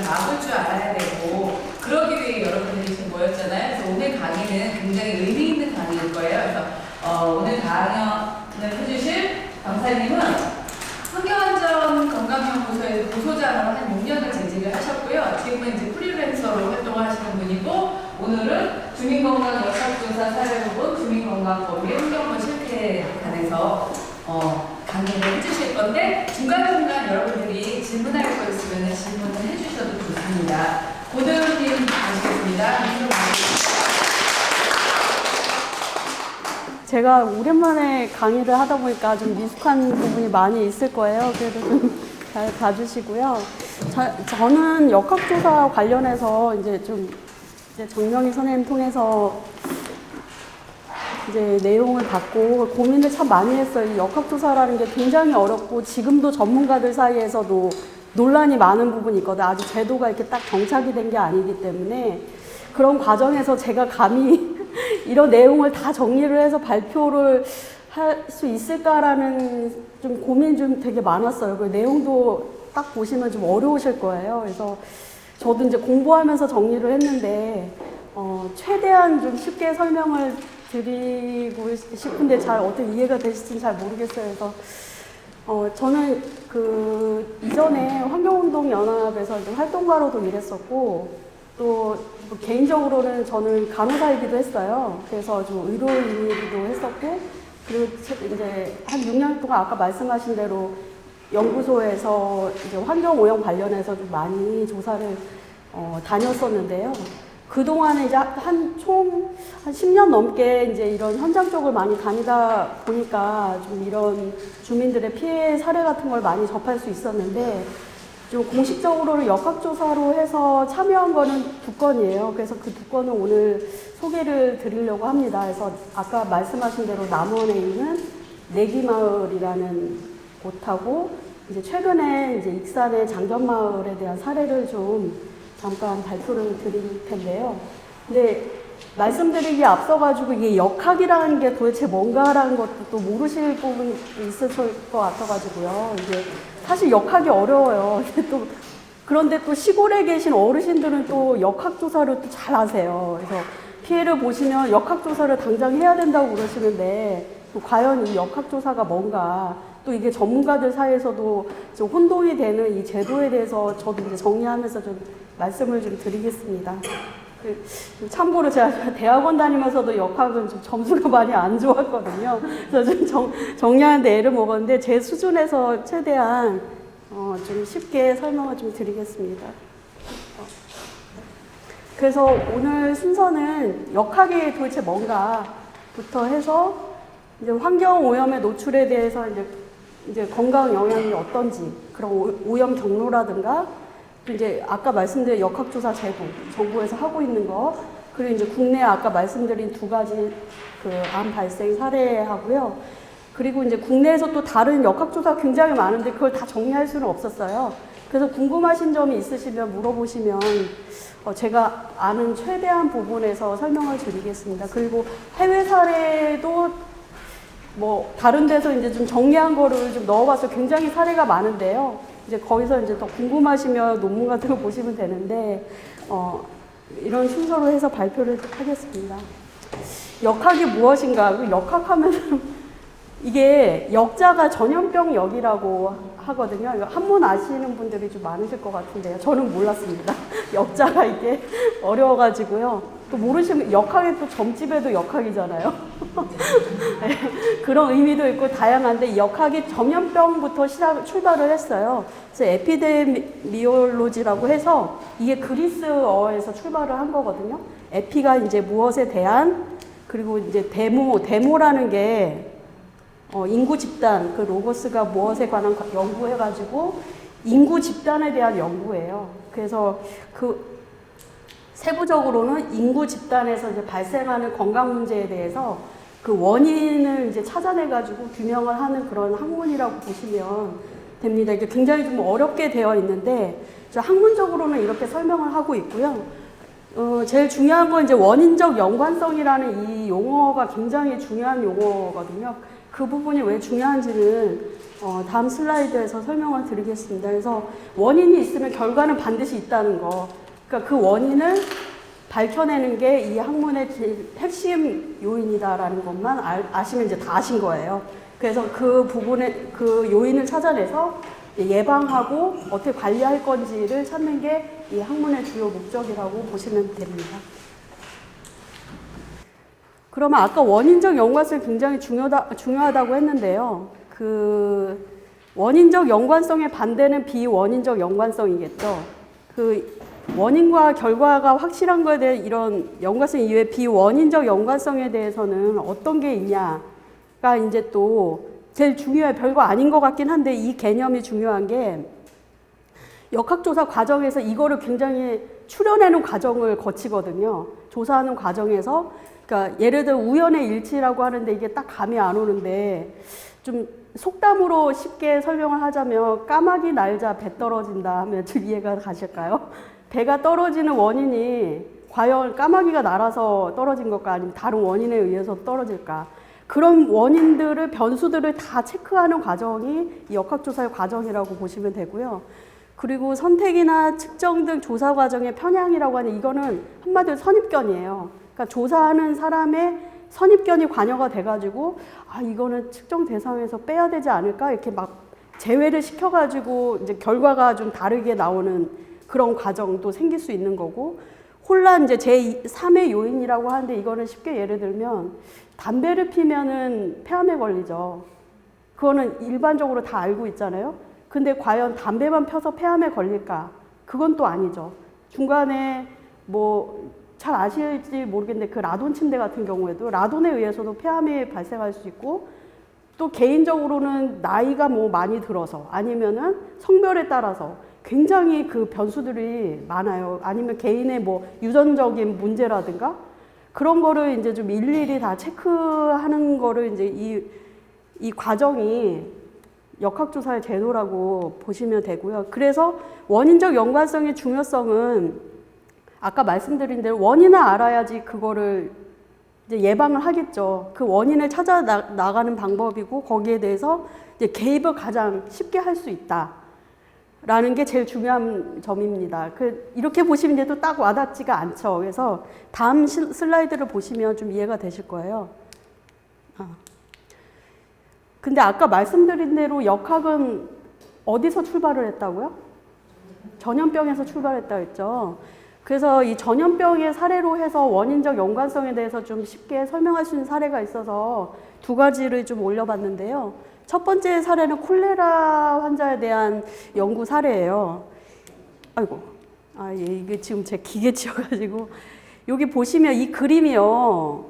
막을 줄 알아야 되고 그러기 위해 여러분들이 지금 모였잖아요. 그래서 오늘 강의는 굉장히 의미 있는 강의일 거예요. 그래서 오늘 강연을 해주실 강사님은 환경안전 건강연구소에서 보소자로 한 6년을 재직을 하셨고요. 지금은 이제 프리랜서로 활동하시는 분이고 오늘은 주민건강 역학조사 사례부분 주민건강법 및 환경부 실태에 관해서 강의를 해주실 건데 중간중간 여러분들이 질문할 거 있으면 질문을 해주셔도 좋습니다. 고등님 모시겠습니다. 제가 오랜만에 강의를 하다 보니까 좀 미숙한 부분이 많이 있을 거예요. 그래도 좀 잘 봐주시고요. 저는 역학조사 관련해서 이제 정명희 선생님 통해서 이제 내용을 받고 고민을 참 많이 했어요. 역학조사라는 게 굉장히 어렵고 지금도 전문가들 사이에서도 논란이 많은 부분이 있거든요. 아주 제도가 이렇게 딱 정착이 된 게 아니기 때문에 그런 과정에서 제가 감히 이런 내용을 다 정리를 해서 발표를 할 수 있을까라는 좀 고민이 좀 되게 많았어요. 그 내용도 딱 보시면 좀 어려우실 거예요. 그래서 저도 이제 공부하면서 정리를 했는데 최대한 좀 쉽게 설명을 드리고 싶은데 잘 어떻게 이해가 되실지는 잘 모르겠어요. 그래서 저는 이전에 환경운동연합에서 이제 활동가로도 일했었고 또 개인적으로는 저는 간호사이기도 했어요. 그래서 좀 의료인이기도 했었고 그리고 이제 한 6년 동안 아까 말씀하신 대로 연구소에서 이제 환경오염 관련해서 좀 많이 조사를 다녔었는데요. 그동안에 이제 총 한 10년 넘게 이제 이런 현장 쪽을 많이 다니다 보니까 좀 이런 주민들의 피해 사례 같은 걸 많이 접할 수 있었는데 좀 공식적으로는 역학조사로 해서 참여한 거는 2건이에요. 그래서 그 2건을 오늘 소개를 드리려고 합니다. 그래서 아까 말씀하신 대로 남원에 있는 내기마을이라는 곳하고 이제 최근에 이제 익산의 장전마을에 대한 사례를 좀 잠깐 발표를 드릴 텐데요. 근데 말씀드리기에 앞서가지고 이게 역학이라는 게 도대체 뭔가라는 것도 또 모르실 부분이 있을 것 같아가지고요. 이게 사실 역학이 어려워요. 그런데 또 시골에 계신 어르신들은 또 역학조사를 또 잘 아세요. 그래서 피해를 보시면 역학조사를 당장 해야 된다고 그러시는데 또 과연 이 역학조사가 뭔가 또 이게 전문가들 사이에서도 좀 혼동이 되는 이 제도에 대해서 저도 이제 정리하면서 좀 말씀을 좀 드리겠습니다. 참고로 제가 대학원 다니면서도 역학은 좀 점수가 많이 안 좋았거든요. 그래서 좀 정리하는데 애를 먹었는데 제 수준에서 최대한 좀 쉽게 설명을 좀 드리겠습니다. 그래서 오늘 순서는 역학이 도대체 뭔가부터 해서 이제 환경 오염의 노출에 대해서 이제 건강 영향이 어떤지 그런 오염 경로라든가 이제 아까 말씀드린 역학조사 제도, 정부에서 하고 있는 거, 그리고 이제 국내 아까 말씀드린 2가지 암 발생 사례하고요. 그리고 이제 국내에서 또 다른 역학조사 굉장히 많은데 그걸 다 정리할 수는 없었어요. 그래서 궁금하신 점이 있으시면 물어보시면 제가 아는 최대한 부분에서 설명을 드리겠습니다. 그리고 해외 사례도 뭐 다른 데서 이제 좀 정리한 거를 좀 넣어봐서 굉장히 사례가 많은데요. 이제 거기서 이제 더 궁금하시면 논문 같은 거 보시면 되는데 이런 순서로 해서 발표를 하겠습니다. 역학이 무엇인가? 역학하면 이게 역자가 전염병 역이라고 하거든요. 이거 한문 아시는 분들이 좀 많으실 것 같은데요. 저는 몰랐습니다. 역자가 이게 어려워가지고요. 또 모르시면 역학이 또 점집에도 역학이잖아요. 네, 그런 의미도 있고 다양한데 역학이 전염병부터 출발을 했어요. 그래서 에피데미올로지라고 해서 이게 그리스어에서 출발을 한 거거든요. 에피가 이제 무엇에 대한 그리고 이제 데모라는 게 인구 집단, 그 로고스가 무엇에 관한 연구해가지고 인구 집단에 대한 연구예요. 그래서 세부적으로는 인구 집단에서 이제 발생하는 건강 문제에 대해서 그 원인을 이제 찾아내가지고 규명을 하는 그런 학문이라고 보시면 됩니다. 이게 굉장히 좀 어렵게 되어 있는데, 학문적으로는 이렇게 설명을 하고 있고요. 제일 중요한 건 이제 원인적 연관성이라는 이 용어가 굉장히 중요한 용어거든요. 그 부분이 왜 중요한지는 다음 슬라이드에서 설명을 드리겠습니다. 그래서 원인이 있으면 결과는 반드시 있다는 거. 그러니까 그 원인을 밝혀내는 게 이 학문의 제일 핵심 요인이다라는 것만 아시면 이제 다 아신 거예요. 그래서 그 부분에 그 요인을 찾아내서 예방하고 어떻게 관리할 건지를 찾는 게 이 학문의 주요 목적이라고 보시면 됩니다. 그러면 아까 원인적 연관성이 굉장히 중요하다고 했는데요. 그 원인적 연관성의 반대는 비원인적 연관성이겠죠. 그 원인과 결과가 확실한 거에 대해 이런 연관성 이외에 비원인적 연관성에 대해서는 어떤 게 있냐가 이제 또 제일 중요해요. 별거 아닌 것 같긴 한데 이 개념이 중요한 게 역학조사 과정에서 이거를 굉장히 추려내는 과정을 거치거든요. 조사하는 과정에서 그러니까 예를 들어 우연의 일치라고 하는데 이게 딱 감이 안 오는데 좀 속담으로 쉽게 설명을 하자면 까마귀 날자 배 떨어진다 하면 좀 이해가 가실까요? 배가 떨어지는 원인이 과연 까마귀가 날아서 떨어진 것과 아니면 다른 원인에 의해서 떨어질까? 그런 원인들을 변수들을 다 체크하는 과정이 이 역학조사의 과정이라고 보시면 되고요. 그리고 선택이나 측정 등 조사 과정의 편향이라고 하는 이거는 한마디로 선입견이에요. 그러니까 조사하는 사람의 선입견이 관여가 돼가지고 아 이거는 측정 대상에서 빼야 되지 않을까 이렇게 막 제외를 시켜가지고 이제 결과가 좀 다르게 나오는 그런 과정도 생길 수 있는 거고 혼란 이제 제3의 요인이라고 하는데 이거는 쉽게 예를 들면 담배를 피면은 폐암에 걸리죠. 그거는 일반적으로 다 알고 있잖아요. 근데 과연 담배만 펴서 폐암에 걸릴까? 그건 또 아니죠. 중간에 뭐 잘 아실지 모르겠는데 그 라돈 침대 같은 경우에도 라돈에 의해서도 폐암이 발생할 수 있고 또 개인적으로는 나이가 뭐 많이 들어서 아니면은 성별에 따라서 굉장히 그 변수들이 많아요. 아니면 개인의 뭐 유전적인 문제라든가 그런 거를 이제 좀 일일이 다 체크하는 거를 이제 이 과정이 역학조사의 제도라고 보시면 되고요. 그래서 원인적 연관성의 중요성은 아까 말씀드린 대로 원인을 알아야지 그거를 이제 예방을 하겠죠. 그 원인을 찾아 나가는 방법이고 거기에 대해서 이제 개입을 가장 쉽게 할 수 있다라는 게 제일 중요한 점입니다. 이렇게 보시면 이제 또 딱 와닿지가 않죠. 그래서 다음 슬라이드를 보시면 좀 이해가 되실 거예요. 근데 아까 말씀드린 대로 역학은 어디서 출발을 했다고요? 전염병에서 출발했다고 했죠. 그래서 이 전염병의 사례로 해서 원인적 연관성에 대해서 좀 쉽게 설명할 수 있는 사례가 있어서 두 가지를 좀 올려봤는데요. 첫 번째 사례는 콜레라 환자에 대한 연구 사례예요. 아이고, 예, 이게 지금 제 기계 치여가지고 여기 보시면 이 그림이요.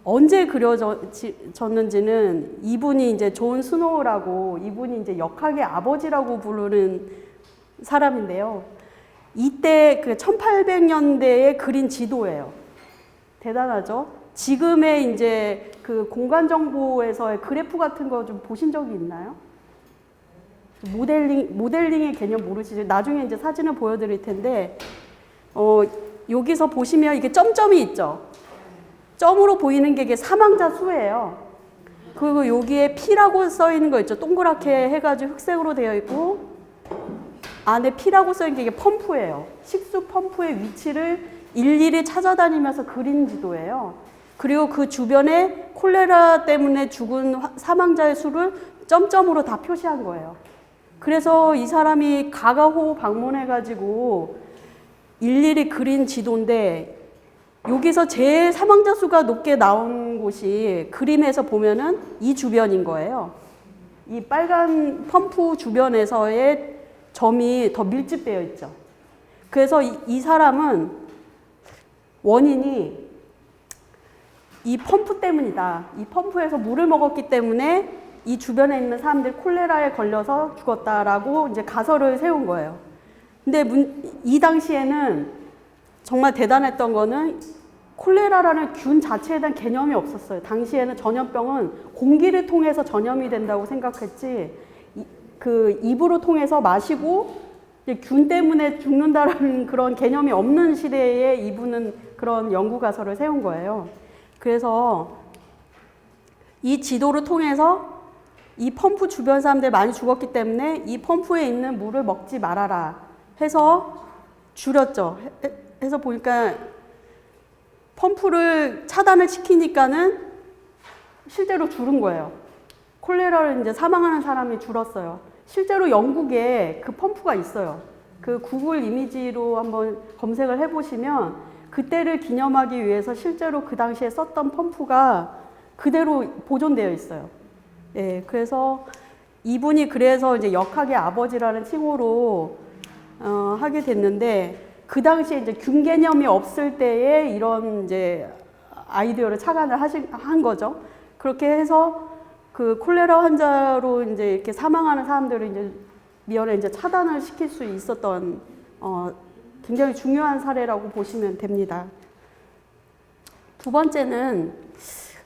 언제 그려졌는지는 이분이 이제 존 스노우라고 이분이 이제 역학의 아버지라고 부르는 사람인데요. 이때 그 1800년대에 그린 지도예요. 대단하죠? 지금의 이제 그 공간 정보에서의 그래프 같은 거 좀 보신 적이 있나요? 모델링의 개념 모르시죠? 나중에 이제 사진을 보여드릴 텐데, 여기서 보시면 이게 점점이 있죠? 점으로 보이는 게 이게 사망자 수예요. 그리고 여기에 P라고 써 있는 거 있죠? 동그랗게 해가지고 흑색으로 되어 있고, 안에 P라고 써 있는 게 이게 펌프예요. 식수 펌프의 위치를 일일이 찾아다니면서 그린 지도예요. 그리고 그 주변에 콜레라 때문에 죽은 사망자의 수를 점점으로 다 표시한 거예요. 그래서 이 사람이 가가호 방문해가지고 일일이 그린 지도인데 여기서 제일 사망자 수가 높게 나온 곳이 그림에서 보면은 이 주변인 거예요. 이 빨간 펌프 주변에서의 점이 더 밀집되어 있죠. 그래서 이 사람은 원인이 이 펌프 때문이다. 이 펌프에서 물을 먹었기 때문에 이 주변에 있는 사람들이 콜레라에 걸려서 죽었다라고 이제 가설을 세운 거예요. 근데 이 당시에는 정말 대단했던 거는 콜레라라는 균 자체에 대한 개념이 없었어요. 당시에는 전염병은 공기를 통해서 전염이 된다고 생각했지 그 입으로 통해서 마시고 균 때문에 죽는다라는 그런 개념이 없는 시대에 이분은 그런 연구 가설을 세운 거예요. 그래서 이 지도를 통해서 이 펌프 주변 사람들이 많이 죽었기 때문에 이 펌프에 있는 물을 먹지 말아라 해서 줄였죠. 해서 보니까 펌프를 차단을 시키니까는 실제로 줄은 거예요. 콜레라를 이제 사망하는 사람이 줄었어요. 실제로 영국에 그 펌프가 있어요. 그 구글 이미지로 한번 검색을 해보시면 그때를 기념하기 위해서 실제로 그 당시에 썼던 펌프가 그대로 보존되어 있어요. 예, 그래서 이분이 그래서 이제 역학의 아버지라는 칭호로 하게 됐는데 그 당시에 이제 균 개념이 없을 때에 이런 이제 아이디어를 착안을 한 거죠. 그렇게 해서 그 콜레라 환자로 이제 이렇게 사망하는 사람들을 이제 미연에 이제 차단을 시킬 수 있었던 굉장히 중요한 사례라고 보시면 됩니다. 두 번째는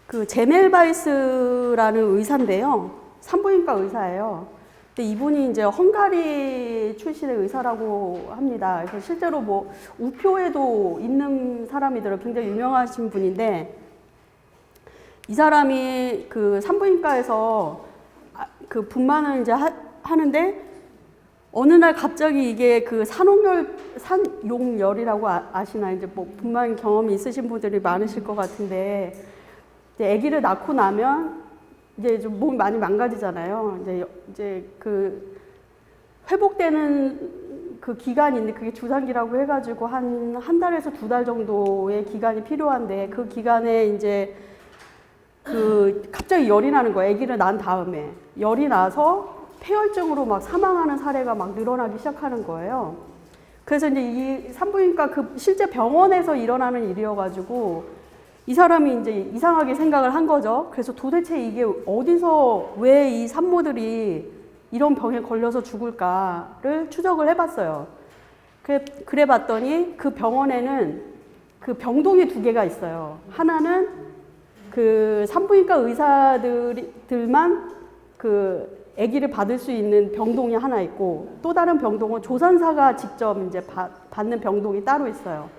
그 제멜바이스라는 의사인데요. 산부인과 의사예요. 근데 이분이 이제 헝가리 출신의 의사라고 합니다. 그래서 실제로 뭐 우표에도 있는 사람이더라고요. 굉장히 유명하신 분인데 이 사람이 그 산부인과에서 그 분만을 이제 하는데 어느 날 갑자기 이게 그 산용열이라고 아시나요? 이제 뭐 분만 경험이 있으신 분들이 많으실 것 같은데 이제 아기를 낳고 나면 이제 좀 몸이 많이 망가지잖아요. 이제 그 회복되는 그 기간이 있는데 그게 주산기라고 해가지고 한 달에서 2달 정도의 기간이 필요한데 그 기간에 이제 그 갑자기 열이 나는 거예요. 아기를 낳은 다음에 열이 나서 폐혈증으로 막 사망하는 사례가 막 늘어나기 시작하는 거예요. 그래서 이제 이 산부인과 그 실제 병원에서 일어나는 일이어가지고 이 사람이 이제 이상하게 생각을 한 거죠. 그래서 도대체 이게 어디서 왜 이 산모들이 이런 병에 걸려서 죽을까를 추적을 해봤어요. 그래 봤더니 그 병원에는 그 병동이 2개가 있어요. 하나는 그 산부인과 의사들만 그 아기를 받을 수 있는 병동이 하나 있고 또 다른 병동은 조산사가 직접 이제 받는 병동이 따로 있어요.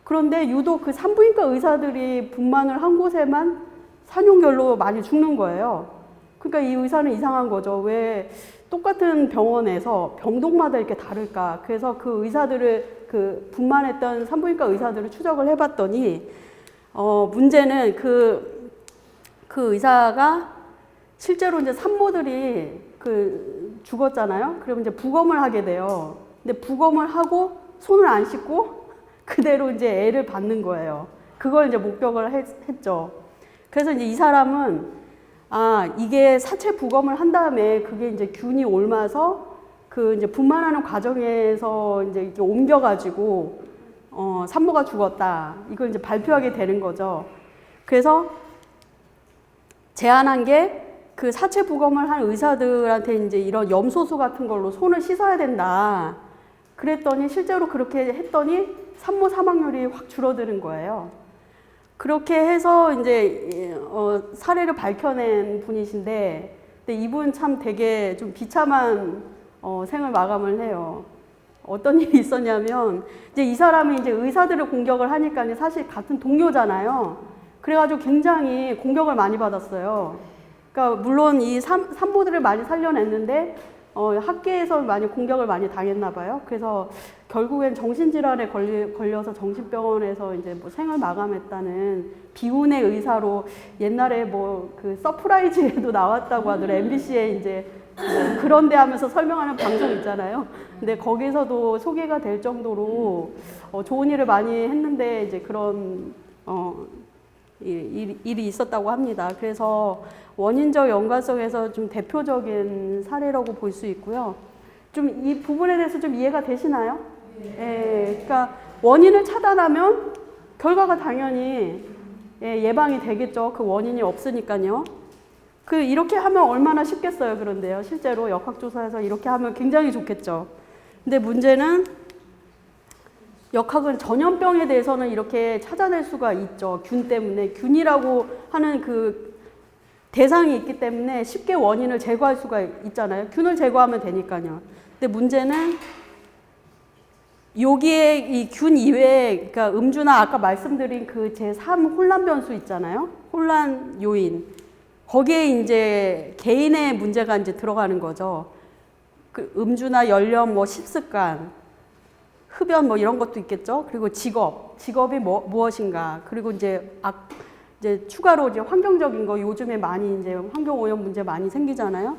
그런데 유독 그 산부인과 의사들이 분만을 한 곳에만 산용열로 많이 죽는 거예요. 그러니까 이 의사는 이상한 거죠. 왜 똑같은 병원에서 병동마다 이렇게 다를까? 그래서 그 의사들을 그 분만했던 산부인과 의사들을 추적을 해봤더니 문제는 그 의사가 실제로 이제 산모들이 그 죽었잖아요. 그러면 이제 부검을 하게 돼요. 근데 부검을 하고 손을 안 씻고 그대로 이제 애를 받는 거예요. 그걸 이제 목격을 했죠. 그래서 이제 이 사람은 이게 사체 부검을 한 다음에 그게 이제 균이 옮아서 그 이제 분만하는 과정에서 이제 이렇게 옮겨가지고 산모가 죽었다. 이걸 이제 발표하게 되는 거죠. 그래서 제안한 게 그 사체 부검을 한 의사들한테 이제 이런 염소수 같은 걸로 손을 씻어야 된다. 그랬더니 실제로 그렇게 했더니 산모 사망률이 확 줄어드는 거예요. 그렇게 해서 이제 사례를 밝혀낸 분이신데, 근데 이분 참 되게 좀 비참한 생을 마감을 해요. 어떤 일이 있었냐면 이제 이 사람이 이제 의사들을 공격을 하니까 이제 사실 같은 동료잖아요. 그래가지고 굉장히 공격을 많이 받았어요. 그러니까 물론 이 산모들을 많이 살려냈는데 학계에서 많이 공격을 많이 당했나 봐요. 그래서 결국엔 정신질환에 걸려서 정신병원에서 이제 뭐 생을 마감했다는 비운의 의사로 옛날에 뭐 그 서프라이즈에도 나왔다고 하더라고요. MBC에 이제 뭐 그런데 하면서 설명하는 방송 있잖아요. 근데 거기서도 소개가 될 정도로 좋은 일을 많이 했는데 이제 그런 일이 있었다고 합니다. 그래서 원인적 연관성에서 좀 대표적인 사례라고 볼 수 있고요. 좀 이 부분에 대해서 좀 이해가 되시나요? 예, 그러니까 원인을 차단하면 결과가 당연히 예방이 되겠죠. 그 원인이 없으니까요. 이렇게 하면 얼마나 쉽겠어요. 그런데요. 실제로 역학조사에서 이렇게 하면 굉장히 좋겠죠. 근데 문제는 역학은 전염병에 대해서는 이렇게 찾아낼 수가 있죠. 균 때문에. 균이라고 하는 그 대상이 있기 때문에 쉽게 원인을 제거할 수가 있잖아요. 균을 제거하면 되니까요. 근데 문제는 여기에 이 균 이외에, 그러니까 음주나 아까 말씀드린 그 제3 혼란 변수 있잖아요. 혼란 요인. 거기에 이제 개인의 문제가 이제 들어가는 거죠. 그 음주나 연령, 뭐 식습관, 흡연 뭐 이런 것도 있겠죠. 그리고 직업이 무엇인가. 그리고 이제 추가로 이제 환경적인 거 요즘에 많이 이제 환경 오염 문제 많이 생기잖아요.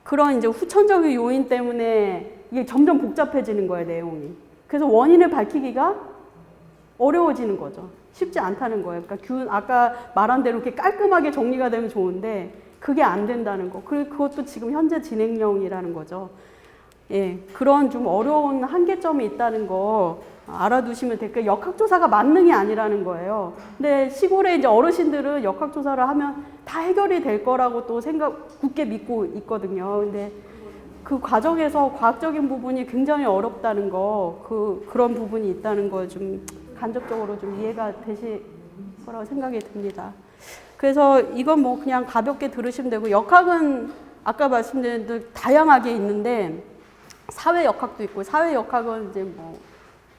그런 이제 후천적인 요인 때문에 이게 점점 복잡해지는 거예요, 내용이. 그래서 원인을 밝히기가 어려워지는 거죠. 쉽지 않다는 거예요. 그러니까 아까 말한 대로 이렇게 깔끔하게 정리가 되면 좋은데 그게 안 된다는 거. 그리고 그것도 지금 현재 진행형이라는 거죠. 예, 그런 좀 어려운 한계점이 있다는 거 알아두시면 될게요. 역학조사가 만능이 아니라는 거예요. 근데 시골에 이제 어르신들은 역학조사를 하면 다 해결이 될 거라고 또 굳게 믿고 있거든요. 근데 그 과정에서 과학적인 부분이 굉장히 어렵다는 거, 그런 부분이 있다는 거 좀 간접적으로 좀 이해가 되실 거라고 생각이 듭니다. 그래서 이건 뭐 그냥 가볍게 들으시면 되고, 역학은 아까 말씀드린 대로 다양하게 있는데, 사회 역학도 있고, 사회 역학은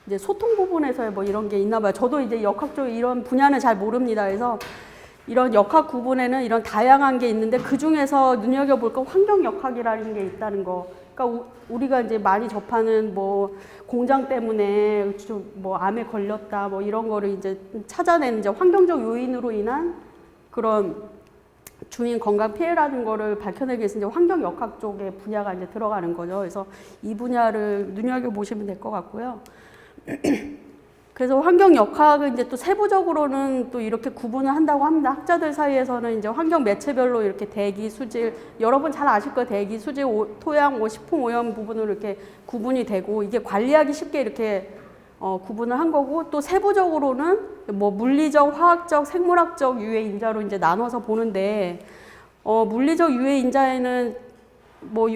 이제 소통 부분에서 뭐 이런 게 있나 봐요. 저도 이제 역학적 이런 분야는 잘 모릅니다. 그래서 이런 역학 구분에는 이런 다양한 게 있는데 그 중에서 눈여겨볼 건 환경 역학이라는 게 있다는 거. 그러니까 우리가 이제 많이 접하는 뭐 공장 때문에 뭐 암에 걸렸다 뭐 이런 거를 이제 찾아내는 이제 환경적 요인으로 인한 그런 주민 건강 피해라는 거를 밝혀내기 위해서 이제 환경 역학 쪽의 분야가 이제 들어가는 거죠. 그래서 이 분야를 눈여겨보시면 될 것 같고요. 그래서 환경 역학은 이제 또 세부적으로는 또 이렇게 구분을 한다고 합니다. 학자들 사이에서는 이제 환경 매체별로 이렇게 대기, 수질, 여러분 잘 아실 거예요. 대기, 수질, 토양, 식품 오염 부분으로 이렇게 구분이 되고, 이게 관리하기 쉽게 이렇게 구분을 한 거고, 또 세부적으로는 뭐 물리적, 화학적, 생물학적 유해 인자로 이제 나눠서 보는데, 물리적 유해 인자에는 뭐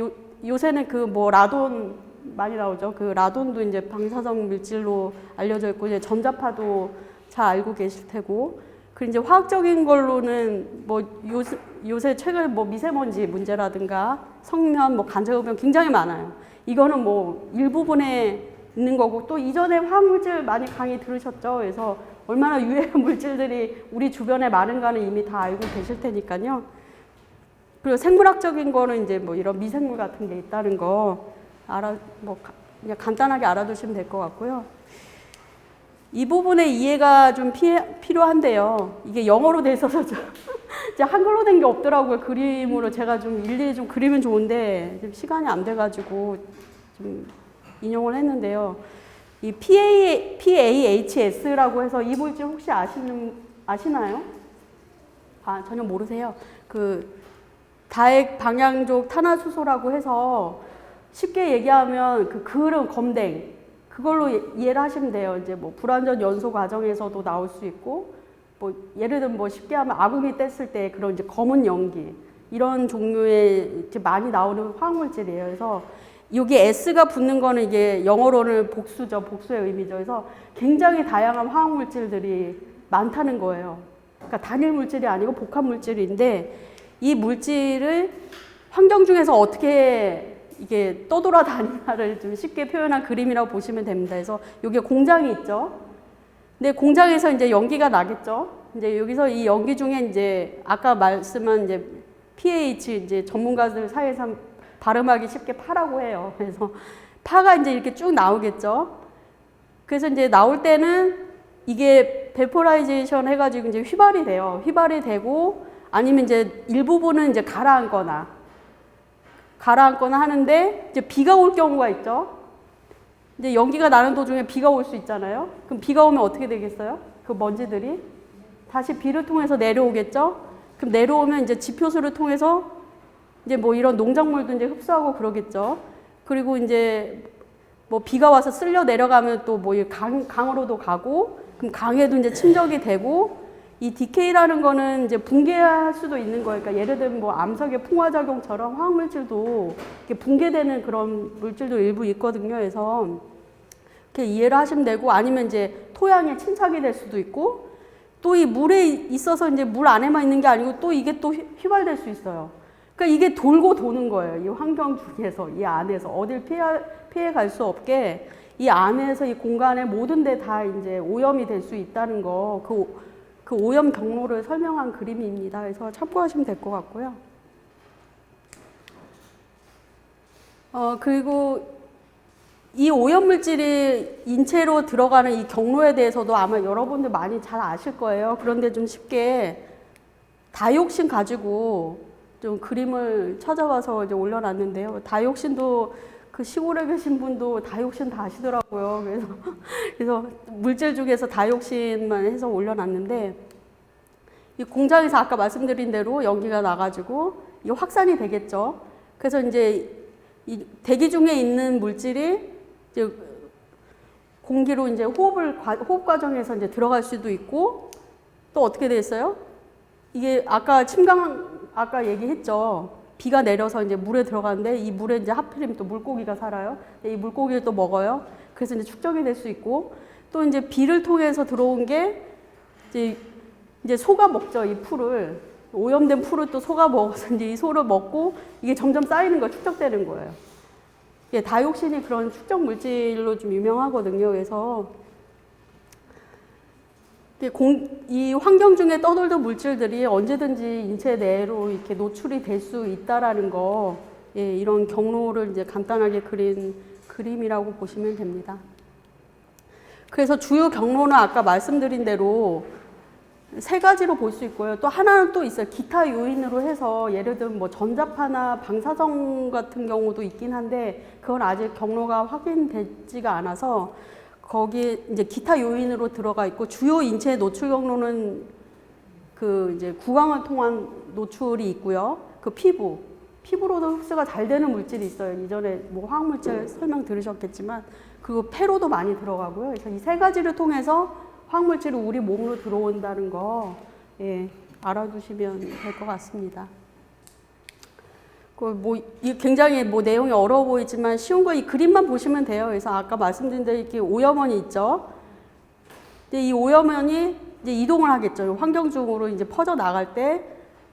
요새는 그 뭐 라돈 많이 나오죠. 그 라돈도 이제 방사성 물질로 알려져 있고, 이제 전자파도 잘 알고 계실 테고, 그리고 이제 화학적인 걸로는 뭐 요새 최근 뭐 미세먼지 문제라든가 성면, 뭐 간접흡연 굉장히 많아요. 이거는 뭐 일부분에 있는 거고, 또 이전에 화학물질 많이 강의 들으셨죠. 그래서 얼마나 유해 물질들이 우리 주변에 많은가는 이미 다 알고 계실 테니까요. 그리고 생물학적인 거는 이제 뭐 이런 미생물 같은 게 있다는 거 그냥 간단하게 알아두시면 될 것 같고요. 이 부분의 이해가 좀 필요한데요. 이게 영어로 돼 있어서 이제 한글로 된 게 없더라고요. 그림으로 제가 좀 일일이 좀 그리면 좋은데 좀 시간이 안 돼가지고 좀 인용을 했는데요. 이 PAHS라고 해서 이 물질 혹시 아시나요? 전혀 모르세요. 그 다액 방향족 탄화수소라고 해서 쉽게 얘기하면 그 그을음 검댕, 그걸로 이해를 하시면 돼요. 이제 뭐 불완전 연소 과정에서도 나올 수 있고, 뭐 예를 들면 뭐 쉽게 하면 아구미 뗐을 때 그런 이제 검은 연기, 이런 종류의 이제 많이 나오는 화학물질이에요. 그래서 여기 S가 붙는 거는 이게 영어로는 복수죠. 복수의 의미죠. 그래서 굉장히 다양한 화학물질들이 많다는 거예요. 그러니까 단일 물질이 아니고 복합 물질인데, 이 물질을 환경 중에서 어떻게 이게 떠돌아다니나를 좀 쉽게 표현한 그림이라고 보시면 됩니다. 그래서 여기 공장이 있죠. 근데 공장에서 이제 연기가 나겠죠. 이제 여기서 이 연기 중에 이제 아까 말씀한 이제 pH, 이제 전문가들 사이에서 발음하기 쉽게 파라고 해요. 그래서 파가 이제 이렇게 쭉 나오겠죠. 그래서 이제 나올 때는 이게 베포라이제이션 해가지고 이제 휘발이 돼요. 휘발이 되고, 아니면 이제 일부분은 이제 가라앉거나 하는데, 이제 비가 올 경우가 있죠. 이제 연기가 나는 도중에 비가 올 수 있잖아요. 그럼 비가 오면 어떻게 되겠어요? 그 먼지들이 다시 비를 통해서 내려오겠죠. 그럼 내려오면 이제 지표수를 통해서 이제 뭐 이런 농작물도 이제 흡수하고 그러겠죠. 그리고 이제 뭐 비가 와서 쓸려 내려가면 또 뭐 강으로도 가고, 그럼 강에도 이제 침적이 되고, 이 디케이라는 거는 이제 붕괴할 수도 있는 거예요. 그러니까 예를 들면 뭐 암석의 풍화작용처럼 화학물질도 이렇게 붕괴되는 그런 물질도 일부 있거든요. 그래서 이렇게 이해를 하시면 되고, 아니면 이제 토양에 침착이 될 수도 있고, 또 이 물에 있어서 이제 물 안에만 있는 게 아니고 또 이게 또 휘발될 수 있어요. 그러니까 이게 돌고 도는 거예요. 이 환경 중에서, 이 안에서 어딜 피해 갈 수 없게 이 안에서 이 공간에 모든 데 다 이제 오염이 될 수 있다는 거, 그 오염 경로를 설명한 그림입니다. 그래서 참고하시면 될 것 같고요. 그리고 이 오염물질이 인체로 들어가는 이 경로에 대해서도 아마 여러분들 많이 잘 아실 거예요. 그런데 좀 쉽게 다이옥신 가지고 좀 그림을 찾아와서 이제 올려놨는데요. 다이옥신도 그 시골에 계신 분도 다이옥신 다 아시더라고요. 그래서 물질 중에서 다이옥신만 해서 올려놨는데, 이 공장에서 아까 말씀드린 대로 연기가 나가지고 이게 확산이 되겠죠. 그래서 이제 이 대기 중에 있는 물질이 이제 공기로 이제 호흡 과정에서 이제 들어갈 수도 있고, 또 어떻게 돼 있어요? 이게 아까 얘기했죠. 비가 내려서 이제 물에 들어가는데 이 물에 이제 하필이면 또 물고기가 살아요. 이 물고기를 또 먹어요. 그래서 이제 축적이 될 수 있고, 또 이제 비를 통해서 들어온 게 이제 소가 먹죠. 이 풀을. 오염된 풀을 또 소가 먹어서 이제 이 소를 먹고 이게 점점 쌓이는 거예요. 축적되는 거예요. 예, 다이옥신이 그런 축적 물질로 좀 유명하거든요. 그래서 이 환경 중에 떠돌던 물질들이 언제든지 인체 내로 이렇게 노출이 될 수 있다라는 거, 예, 이런 경로를 이제 간단하게 그린 그림이라고 보시면 됩니다. 그래서 주요 경로는 아까 말씀드린 대로 세 가지로 볼 수 있고요. 또 하나는 또 있어요. 기타 요인으로 해서 예를 들면 뭐 전자파나 방사성 같은 경우도 있긴 한데 그건 아직 경로가 확인되지가 않아서 거기에 이제 기타 요인으로 들어가 있고, 주요 인체 노출 경로는 그 이제 구강을 통한 노출이 있고요. 그 피부로도 흡수가 잘 되는 물질이 있어요. 이전에 뭐 화학물질 설명 들으셨겠지만 그리고 폐로도 많이 들어가고요. 그래서 이 세 가지를 통해서 화학물질이 우리 몸으로 들어온다는 거, 예, 알아두시면 될 것 같습니다. 이 굉장히 내용이 어려워 보이지만 쉬운 거 이 그림만 보시면 돼요. 그래서 아까 말씀드린 대로 이렇게 오염원이 있죠. 근데 이 오염원이 이제 이동을 하겠죠. 환경 중으로 이제 퍼져 나갈 때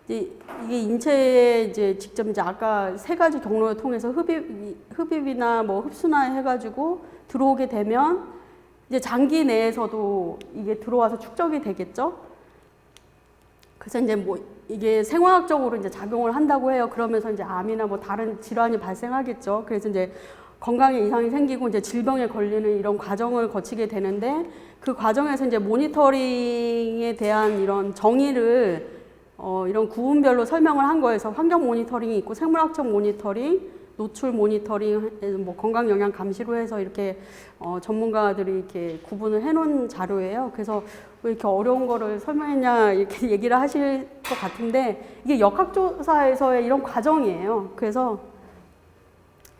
이제 이게 인체에 이제 직접 이제 아까 세 가지 경로를 통해서 흡입이나 뭐 흡수나 해가지고 들어오게 되면 이제 장기 내에서도 이게 들어와서 축적이 되겠죠. 그래서 이제 이게 생화학적으로 이제 작용을 한다고 해요. 그러면서 이제 암이나 뭐 다른 질환이 발생하겠죠. 그래서 이제 건강에 이상이 생기고 이제 질병에 걸리는 이런 과정을 거치게 되는데, 그 과정에서 이제 모니터링에 대한 이런 정의를 이런 구분별로 설명을 한 거에서 환경 모니터링이 있고 생물학적 모니터링, 노출 모니터링, 뭐 건강 영양 감시로 해서 이렇게 전문가들이 이렇게 구분을 해놓은 자료예요. 그래서 왜 이렇게 어려운 거를 설명했냐 이렇게 얘기를 하실 것 같은데 이게 역학조사에서의 이런 과정이에요. 그래서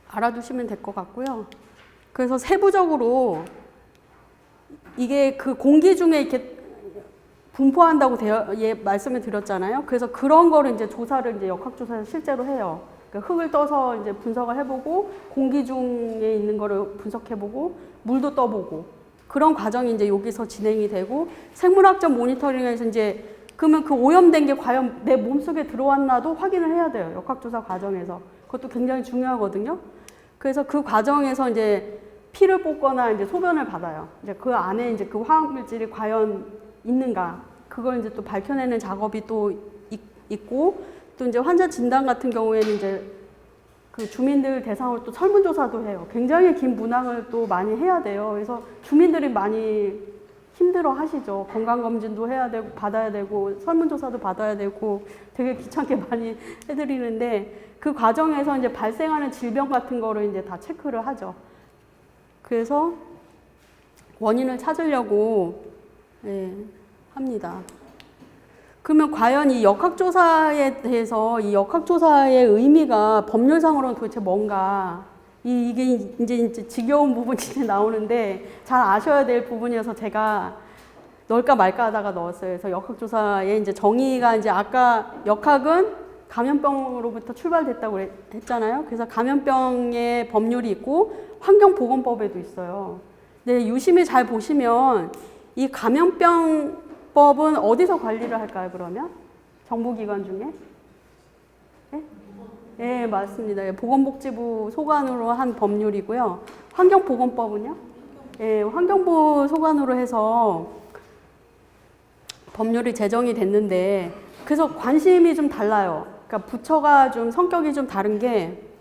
알아두시면 될 것 같고요. 그래서 세부적으로 이게 그 공기 중에 이렇게 분포한다고 말씀을 드렸잖아요. 그래서 그런 거를 이제 조사를 이제 역학조사에서 실제로 해요. 그러니까 흙을 떠서 이제 분석을 해보고 공기 중에 있는 거를 분석해보고 물도 떠보고 그런 과정이 이제 여기서 진행이 되고, 생물학적 모니터링에서 이제 그러면 그 오염된 게 과연 내 몸속에 들어왔나도 확인을 해야 돼요. 역학조사 과정에서. 그것도 굉장히 중요하거든요. 그래서 그 과정에서 이제 피를 뽑거나 이제 소변을 받아요. 이제 그 안에 이제 그 화학물질이 과연 있는가, 그걸 이제 또 밝혀내는 작업이 또 있고, 또 이제 환자 진단 같은 경우에는 이제 그 주민들 대상으로 또 설문조사도 해요. 굉장히 긴 문항을 또 많이 해야 돼요. 그래서 주민들이 많이 힘들어 하시죠. 건강검진도 해야 되고, 받아야 되고, 설문조사도 받아야 되고, 되게 귀찮게 많이 해드리는데, 그 과정에서 이제 발생하는 질병 같은 거를 이제 다 체크를 하죠. 그래서 원인을 찾으려고, 네, 합니다. 그러면 과연 이 역학조사에 대해서 이 역학조사의 의미가 법률상으로는 도대체 뭔가, 이게 이제 지겨운 부분이 이제 나오는데 잘 아셔야 될 부분이어서 제가 넣을까 말까 하다가 넣었어요. 그래서 역학조사의 이제 정의가 이제 아까 역학은 감염병으로부터 출발됐다고 했잖아요. 그래서 감염병의 법률이 있고 환경보건법에도 있어요. 근데 유심히 잘 보시면 이 감염병법은 어디서 관리를 할까요, 그러면? 정부기관 중에? 네? 네, 맞습니다. 보건복지부 소관으로 한 법률이고요. 환경보건법은요? 네, 환경부 소관으로 해서 법률이 제정이 됐는데 그래서 관심이 좀 달라요. 그러니까 부처가 좀 성격이 좀 다른 게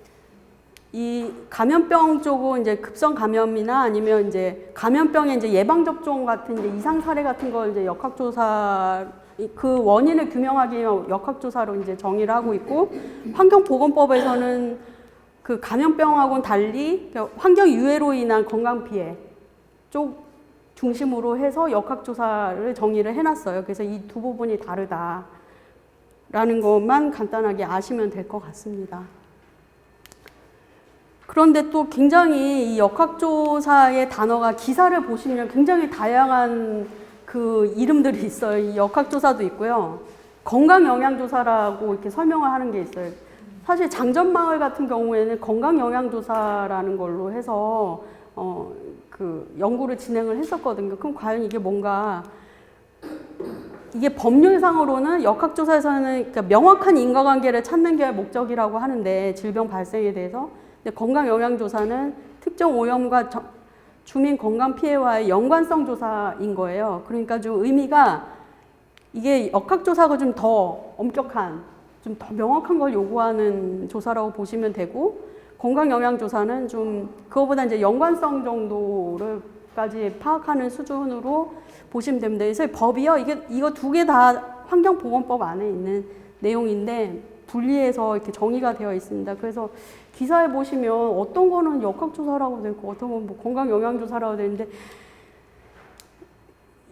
이 감염병 쪽은 이제 급성 감염이나 아니면 이제 감염병의 이제 예방 접종 같은 이제 이상 사례 같은 걸 이제 역학조사 그 원인을 규명하기 위한 역학조사로 이제 정의를 하고 있고 환경보건법에서는 그 감염병하고는 달리 환경 유해로 인한 건강 피해 쪽 중심으로 해서 역학조사를 정의를 해놨어요. 그래서 이 두 부분이 다르다라는 것만 간단하게 아시면 될 것 같습니다. 그런데 또 굉장히 이 역학조사의 단어가 기사를 보시면 굉장히 다양한 그 이름들이 있어요. 이 역학조사도 있고요. 건강영양조사라고 이렇게 설명을 하는 게 있어요. 사실 장전마을 같은 경우에는 건강영양조사라는 걸로 해서 그 연구를 진행을 했었거든요. 그럼 과연 이게 뭔가 이게 법률상으로는 역학조사에서는 그러니까 명확한 인과관계를 찾는 게 목적이라고 하는데 질병 발생에 대해서 근데 건강영양조사는 특정 오염과 주민 건강 피해와의 연관성 조사인 거예요. 그러니까 좀 의미가 이게 역학조사가 좀 더 엄격한, 좀 더 명확한 걸 요구하는 조사라고 보시면 되고 건강영양조사는 좀 그거보다 이제 연관성 정도를까지 파악하는 수준으로 보시면 됩니다. 그래서 법이요, 이거 두 개 다 환경보건법 안에 있는 내용인데 분리해서 이렇게 정의가 되어 있습니다. 그래서 기사에 보시면 어떤 거는 역학조사라고 되어 있고 어떤 건 뭐 건강영양조사라고 되어 있는데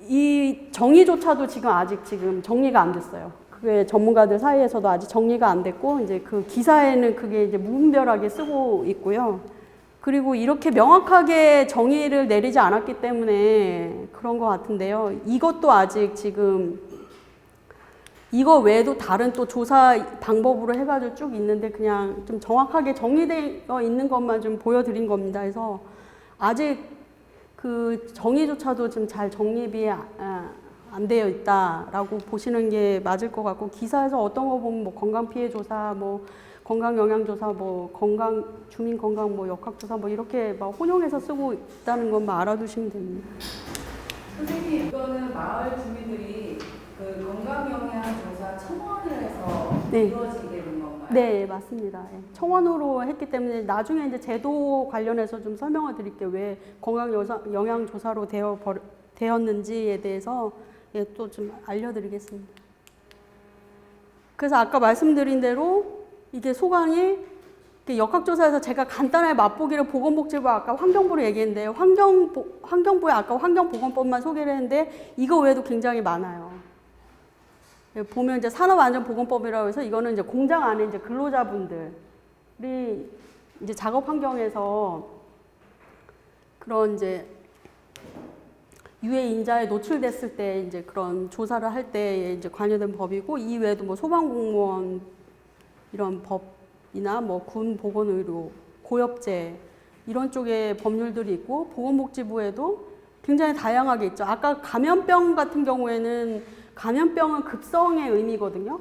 이 정의조차도 아직 정리가 안 됐어요. 그게 전문가들 사이에서도 아직 정리가 안 됐고 이제 그 기사에는 그게 이제 무분별하게 쓰고 있고요. 그리고 이렇게 명확하게 정의를 내리지 않았기 때문에 그런 것 같은데요. 이것도 아직 이거 외에도 다른 또 조사 방법으로 해가지고 쭉 있는데 그냥 좀 정확하게 정의되어 있는 것만 좀 보여드린 겁니다. 그래서 아직 그 정의조차도 좀 잘 정립이 안 되어 있다라고 보시는 게 맞을 것 같고 기사에서 어떤 거 보면 뭐 건강 피해 조사, 뭐 건강 영양 조사, 뭐 건강 주민 건강 뭐 역학 조사 뭐 이렇게 막 혼용해서 쓰고 있다는 것만 알아두시면 됩니다. 선생님 이거는 마을 주민들이 그 건강영양조사 청원을 해서 네. 이루어지게 되는 건가요? 네, 맞습니다. 청원으로 했기 때문에 나중에 이제 제도 관련해서 좀 설명을 드릴게요. 왜 건강영양조사로 되었는지에 대해서 또 좀 알려드리겠습니다. 그래서 아까 말씀드린 대로 이게 소관이 역학조사에서 제가 간단하게 맛보기를 보건복지부 아까 환경부로 얘기했는데 환경부에 아까 환경보건법만 소개를 했는데 이거 외에도 굉장히 많아요. 보면 이제 산업안전보건법이라고 해서 이거는 이제 공장 안에 이제 근로자분들이 이제 작업 환경에서 그런 이제 유해 인자에 노출됐을 때 이제 그런 조사를 할 때 이제 관여된 법이고 이 외에도 뭐 소방공무원 이런 법이나 뭐 군 보건의료, 고엽제 이런 쪽의 법률들이 있고 보건복지부에도 굉장히 다양하게 있죠. 아까 감염병 같은 경우에는 감염병은 급성의 의미거든요.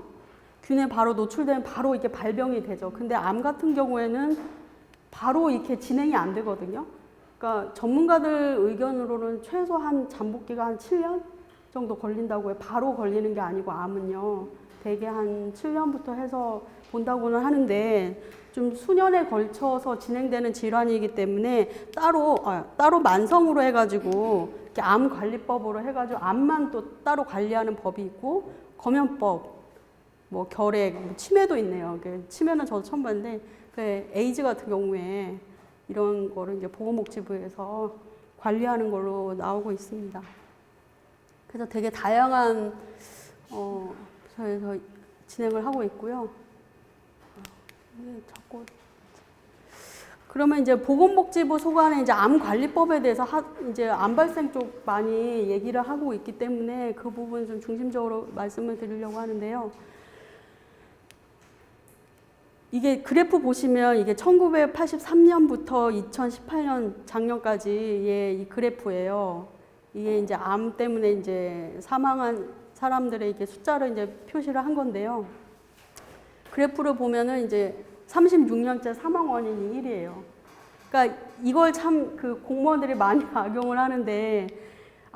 균에 바로 노출되면 바로 이렇게 발병이 되죠. 근데 암 같은 경우에는 바로 이렇게 진행이 안 되거든요. 그러니까 전문가들 의견으로는 최소한 잠복기가 한 7년 정도 걸린다고 해요. 바로 걸리는 게 아니고 암은요. 대개 한 7년부터 해서 본다고는 하는데 좀 수년에 걸쳐서 진행되는 질환이기 때문에 따로 만성으로 해가지고 이렇게 암관리법으로 해가지고 암만 또 따로 관리하는 법이 있고 감염법, 뭐 결핵, 뭐 치매도 있네요. 치매는 저도 처음 봤는데 에이즈 같은 경우에 이런 거를 이제 보건복지부에서 관리하는 걸로 나오고 있습니다. 그래서 되게 다양한 부서에서 진행을 하고 있고요. 자꾸 그러면 이제 보건복지부 소관에 이제 암관리법에 대해서 이제 암 발생 쪽 많이 얘기를 하고 있기 때문에 그 부분 좀 중심적으로 말씀을 드리려고 하는데요. 이게 그래프 보시면 이게 1983년부터 2018년 작년까지의 이 그래프예요. 이게 이제 암 때문에 이제 사망한 사람들의 이게 숫자를 이제 표시를 한 건데요. 그래프를 보면은 이제 36년째 사망 원인이 1위예요. 그러니까 이걸 참 그 공무원들이 많이 악용을 하는데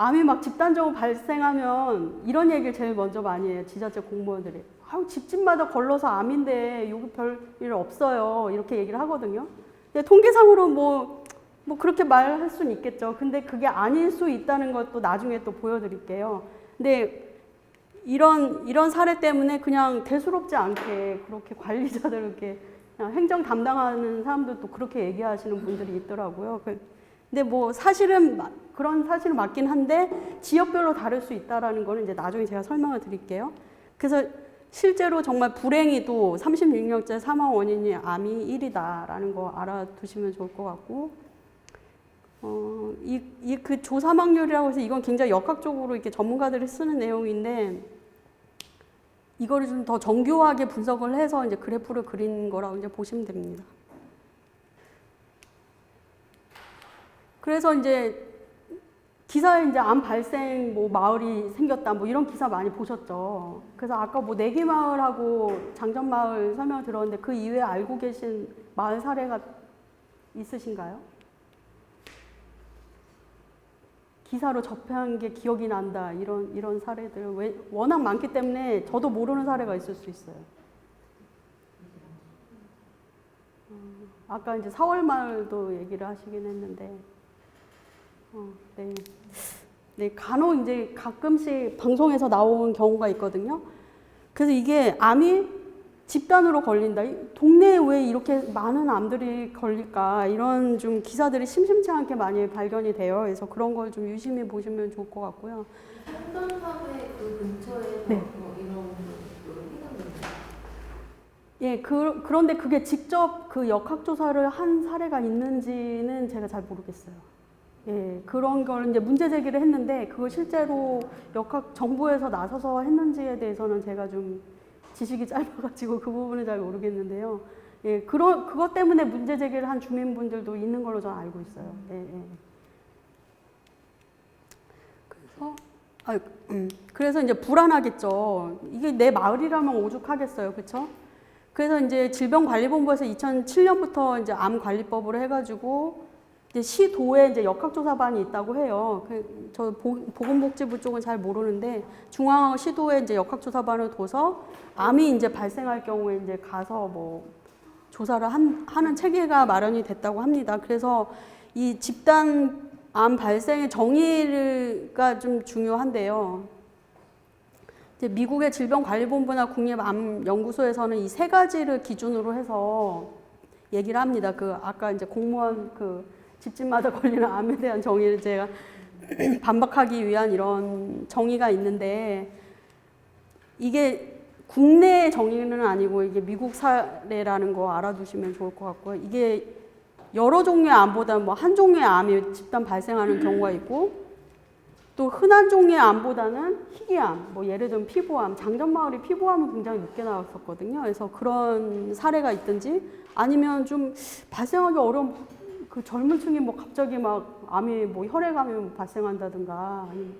암이 막 집단적으로 발생하면 이런 얘기를 제일 먼저 많이 해요. 지자체 공무원들이. 아유, 집집마다 걸러서 암인데 여기 별일 없어요. 이렇게 얘기를 하거든요. 근데 통계상으로 뭐 그렇게 말할 수는 있겠죠. 근데 그게 아닐 수 있다는 것도 나중에 또 보여드릴게요. 근데 이런 사례 때문에 그냥 대수롭지 않게 그렇게 관리자들 이렇게 그냥 행정 담당하는 사람들도 그렇게 얘기하시는 분들이 있더라고요. 근데 뭐 사실은 그런 사실은 맞긴 한데 지역별로 다를 수 있다라는 거는 이제 나중에 제가 설명을 드릴게요. 그래서 실제로 정말 불행히도 36년째 사망 원인이 암이 1위다라는 거 알아두시면 좋을 것 같고, 그 조사망률이라고 해서 이건 굉장히 역학적으로 이렇게 전문가들이 쓰는 내용인데, 이거를 좀 더 정교하게 분석을 해서 이제 그래프를 그린 거라고 이제 보시면 됩니다. 그래서 이제 기사에 이제 암 발생 뭐 마을이 생겼다 뭐 이런 기사 많이 보셨죠. 그래서 아까 뭐 내기마을하고 장전마을 설명을 들었는데 그 이외에 알고 계신 마을 사례가 있으신가요? 기사로 접한 게 기억이 난다 이런 사례들 워낙 많기 때문에 저도 모르는 사례가 있을 수 있어요. 아까 이제 사월마을도 얘기를 하시긴 했는데, 네. 네, 간혹 이제 가끔씩 방송에서 나온 경우가 있거든요. 그래서 이게 암이 집단으로 걸린다. 동네에 왜 이렇게 많은 암들이 걸릴까? 이런 좀 기사들이 심심치 않게 많이 발견이 돼요. 그래서 그런 걸 좀 유심히 보시면 좋을 것 같고요. 한전사회 그 근처에서 네. 뭐 이런 생각입니다. 예, 그런데 그게 직접 그 역학조사를 한 사례가 있는지는 제가 잘 모르겠어요. 예, 그런 걸 이제 문제 제기를 했는데 그걸 실제로 정부에서 나서서 했는지에 대해서는 제가 좀 지식이 짧아가지고 그 부분은 잘 모르겠는데요. 예, 그것 때문에 문제 제기를 한 주민분들도 있는 걸로 저는 알고 있어요. 예, 예. 그래서 이제 불안하겠죠. 이게 내 마을이라면 오죽하겠어요, 그렇죠? 그래서 이제 질병관리본부에서 2007년부터 이제 암관리법으로 해가지고 이제 시도에 이제 역학조사반이 있다고 해요. 저 보건복지부 쪽은 잘 모르는데 중앙 시도에 이제 역학조사반을 둬서 암이 이제 발생할 경우에 이제 가서 뭐 조사를 하는 체계가 마련이 됐다고 합니다. 그래서 이 집단 암 발생의 정의가 좀 중요한데요. 이제 미국의 질병관리본부나 국립암연구소에서는 이 세 가지를 기준으로 해서 얘기를 합니다. 아까 이제 공무원 집집마다 걸리는 암에 대한 정의를 제가 반박하기 위한 이런 정의가 있는데, 이게 국내 정의는 아니고 이게 미국 사례라는 거 알아두시면 좋을 것 같고요. 이게 여러 종류의 암보다 뭐 한 종류의 암이 집단 발생하는 경우가 있고, 또 흔한 종류의 암보다는 희귀암, 뭐 예를 들면 피부암, 장전마을이 피부암은 굉장히 높게 나왔었거든요. 그래서 그런 사례가 있든지, 아니면 좀 발생하기 어려운 그 젊은 층이 뭐 갑자기 막 암이 뭐 혈액암이 발생한다든가, 아니면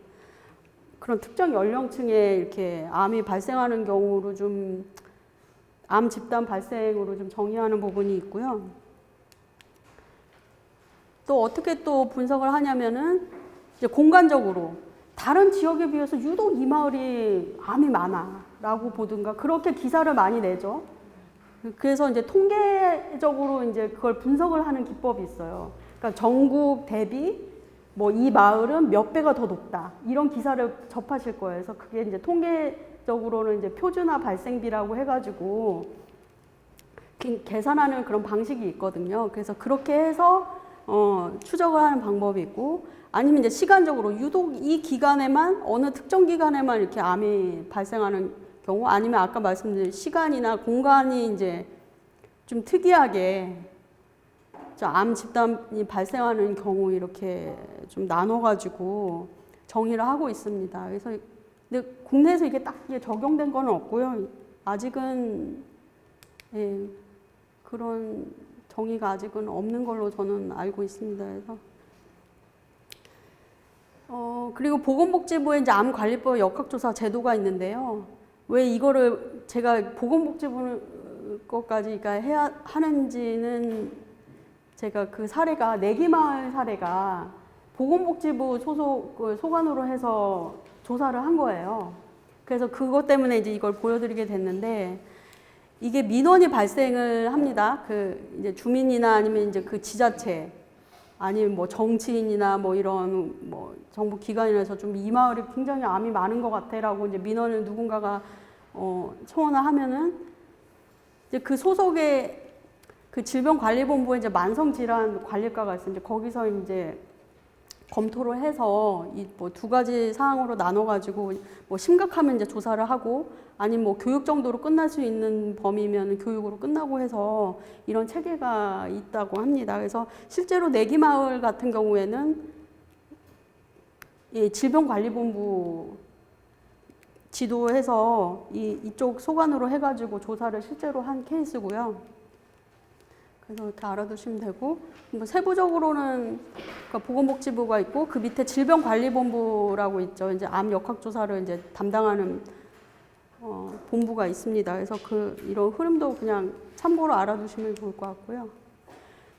그런 특정 연령층에 이렇게 암이 발생하는 경우로 좀 암 집단 발생으로 좀 정의하는 부분이 있고요. 또 어떻게 또 분석을 하냐면은 이제 공간적으로 다른 지역에 비해서 유독 이 마을이 암이 많아라고 보든가 그렇게 기사를 많이 내죠. 그래서 이제 통계적으로 이제 그걸 분석을 하는 기법이 있어요. 그러니까 전국 대비 뭐 이 마을은 몇 배가 더 높다 이런 기사를 접하실 거예요. 그래서 그게 이제 통계적으로는 이제 표준화 발생비라고 해가지고 계산하는 그런 방식이 있거든요. 그래서 그렇게 해서 추적을 하는 방법이 있고, 아니면 이제 시간적으로 유독 이 기간에만 어느 특정 기간에만 이렇게 암이 발생하는 경우, 아니면 아까 말씀드린 시간이나 공간이 이제 좀 특이하게 암 집단이 발생하는 경우 이렇게 좀 나눠가지고 정의를 하고 있습니다. 그래서 근데 국내에서 이게 딱 적용된 건 없고요. 아직은 예, 그런 정의가 아직은 없는 걸로 저는 알고 있습니다. 그래서 그리고 보건복지부에 이제 암관리법 역학조사 제도가 있는데요. 왜 이거를 제가 보건복지부 것까지 해야 하는지는, 제가 그 사례가 내기마을 사례가 보건복지부 소속 그 소관으로 해서 조사를 한 거예요. 그래서 그것 때문에 이제 이걸 보여드리게 됐는데 이게 민원이 발생을 합니다. 그 이제 주민이나 아니면 이제 그 지자체 아니면 뭐 정치인이나 뭐 이런 뭐 정부 기관이라서 좀 이 마을이 굉장히 암이 많은 것 같아라고 이제 민원을 누군가가 청원을 하면은 이제 그 소속의 그 질병관리본부에 이제 만성질환관리과가 있어요. 이제 거기서 이제 검토를 해서 이 뭐 두 가지 사항으로 나눠가지고 뭐 심각하면 이제 조사를 하고 아니면 뭐 교육 정도로 끝날 수 있는 범위면 교육으로 끝나고 해서 이런 체계가 있다고 합니다. 그래서 실제로 내기마을 같은 경우에는 예, 질병관리본부 지도해서 이쪽 소관으로 해가지고 조사를 실제로 한 케이스고요. 그래서 이렇게 알아두시면 되고, 뭐 세부적으로는 그러니까 보건복지부가 있고 그 밑에 질병관리본부라고 있죠. 이제 암 역학조사를 이제 담당하는 본부가 있습니다. 그래서 이런 흐름도 그냥 참고로 알아두시면 좋을 것 같고요.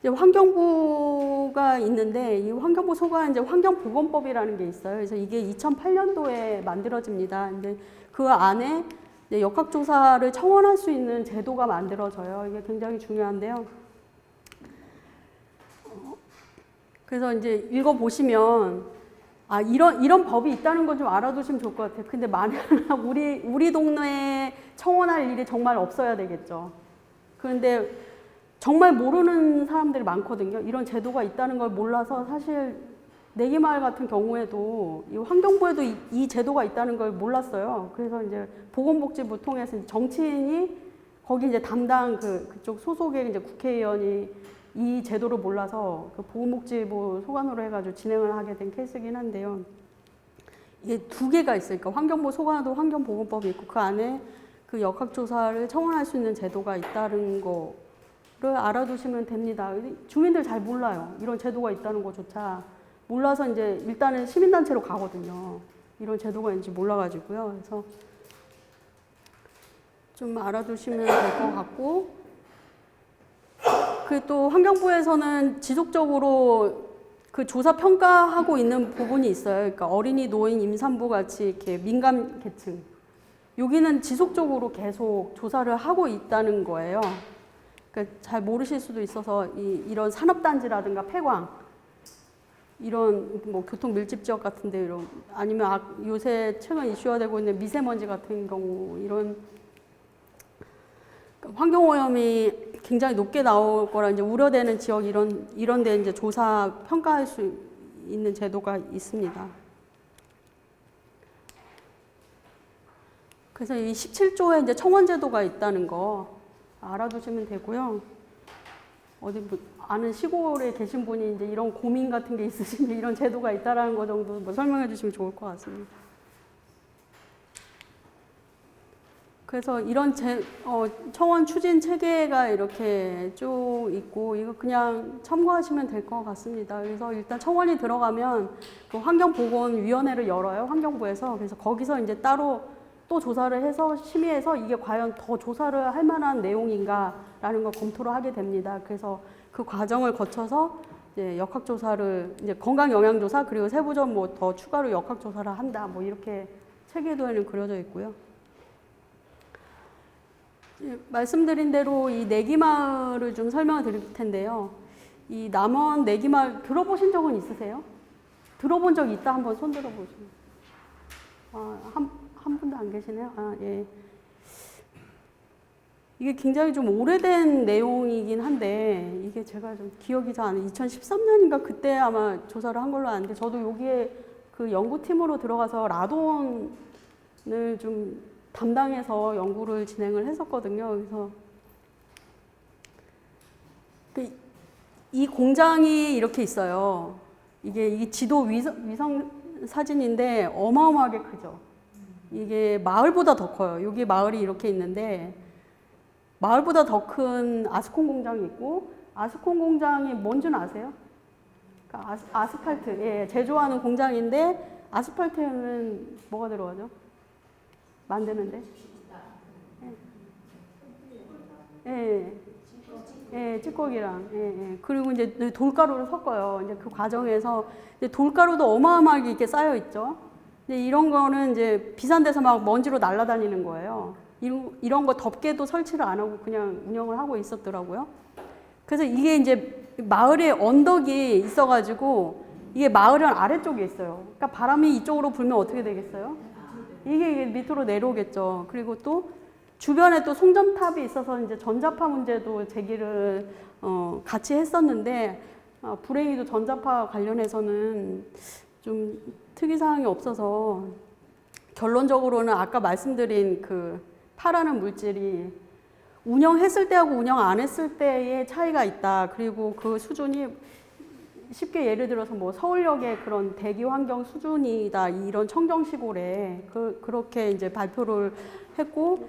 이제 환경부가 있는데 이 환경부 소관 이제 환경보건법이라는 게 있어요. 그래서 이게 2008년도에 만들어집니다. 근데 그 안에 이제 역학조사를 청원할 수 있는 제도가 만들어져요. 이게 굉장히 중요한데요. 그래서 이제 읽어보시면, 아, 이런 법이 있다는 건 좀 알아두시면 좋을 것 같아요. 근데 만약 우리 동네에 청원할 일이 정말 없어야 되겠죠. 그런데 정말 모르는 사람들이 많거든요. 이런 제도가 있다는 걸 몰라서 사실 내기마을 같은 경우에도 이 환경부에도 이 제도가 있다는 걸 몰랐어요. 그래서 이제 보건복지부 통해서 정치인이 거기 이제 담당 그쪽 소속의 이제 국회의원이 이 제도를 몰라서 그 보건복지부 소관으로 해가지고 진행을 하게 된 케이스긴 한데요. 이게 두 개가 있어요. 그러니까 환경부 소관도 환경보건법이 있고 그 안에 그 역학조사를 청원할 수 있는 제도가 있다는 거를 알아두시면 됩니다. 주민들 잘 몰라요. 이런 제도가 있다는 것조차 몰라서 이제 일단은 시민단체로 가거든요. 이런 제도가 있는지 몰라가지고요. 그래서 좀 알아두시면 될 것 같고. 또 환경부에서는 지속적으로 그 조사 평가하고 있는 부분이 있어요. 그러니까 어린이, 노인, 임산부 같이 이렇게 민감 계층. 여기는 지속적으로 계속 조사를 하고 있다는 거예요. 그러니까 잘 모르실 수도 있어서 이런 산업단지라든가 폐광, 이런 뭐 교통 밀집 지역 같은데 이런 아니면 요새 최근 이슈화 되고 있는 미세먼지 같은 경우 이런 환경오염이 굉장히 높게 나올 거라 이제 우려되는 지역 이런 데 이제 조사 평가할 수 있는 제도가 있습니다. 그래서 이 17조에 이제 청원 제도가 있다는 거 알아두시면 되고요. 어디 뭐 아는 시골에 계신 분이 이제 이런 고민 같은 게 있으시면 이런 제도가 있다라는 거 정도 뭐 설명해 주시면 좋을 것 같습니다. 그래서 이런 청원 추진 체계가 이렇게 쭉 있고 이거 그냥 참고하시면 될 것 같습니다. 그래서 일단 청원이 들어가면 그 환경보건위원회를 열어요. 환경부에서. 그래서 거기서 이제 따로 또 조사를 해서 심의해서 이게 과연 더 조사를 할 만한 내용인가라는 걸 검토를 하게 됩니다. 그래서 그 과정을 거쳐서 이제 역학조사를 이제 건강영양조사 그리고 세부적 뭐 더 추가로 역학조사를 한다. 뭐 이렇게 체계도에는 그려져 있고요. 말씀드린 대로 이 내기마을을 좀 설명을 드릴 텐데요. 이 남원 내기마을 들어보신 적은 있으세요? 들어본 적 있다 한번 손 들어보시면. 한 분도 안 계시네요. 예. 이게 굉장히 좀 오래된 내용이긴 한데 이게 제가 좀 기억이 잘 안 나요. 2013년인가 그때 아마 조사를 한 걸로 아는데 저도 여기에 그 연구팀으로 들어가서 라돈을 좀 담당해서 연구를 진행을 했었거든요. 그래서 이 공장이 이렇게 있어요. 이게 지도 위성 사진인데 어마어마하게 크죠. 이게 마을보다 더 커요. 여기 마을이 이렇게 있는데 마을보다 더 큰 아스콘 공장이 있고 아스콘 공장이 뭔지는 아세요? 그러니까 아스팔트, 예, 제조하는 공장인데 아스팔트에는 뭐가 들어가죠? 만드는데? 예. 예. 예, 찌꺼기랑. 예, 예. 그리고 이제 돌가루를 섞어요. 이제 그 과정에서 이제 돌가루도 어마어마하게 이렇게 쌓여 있죠. 이제 이런 거는 이제 비싼 데서 막 먼지로 날아다니는 거예요. 이런 거 덮개도 설치를 안 하고 그냥 운영을 하고 있었더라고요. 그래서 이게 이제 마을에 언덕이 있어가지고 이게 마을은 아래쪽에 있어요. 그러니까 바람이 이쪽으로 불면 어떻게 되겠어요? 이게 밑으로 내려오겠죠. 그리고 또 주변에 또 송전탑이 있어서 이제 전자파 문제도 제기를 같이 했었는데 불행히도 전자파 관련해서는 좀 특이사항이 없어서 결론적으로는 아까 말씀드린 그 파라는 물질이 운영했을 때하고 운영 안 했을 때의 차이가 있다. 그리고 그 수준이 쉽게 예를 들어서 뭐 서울역의 그런 대기 환경 수준이다. 이런 청정시골에 그렇게 이제 발표를 했고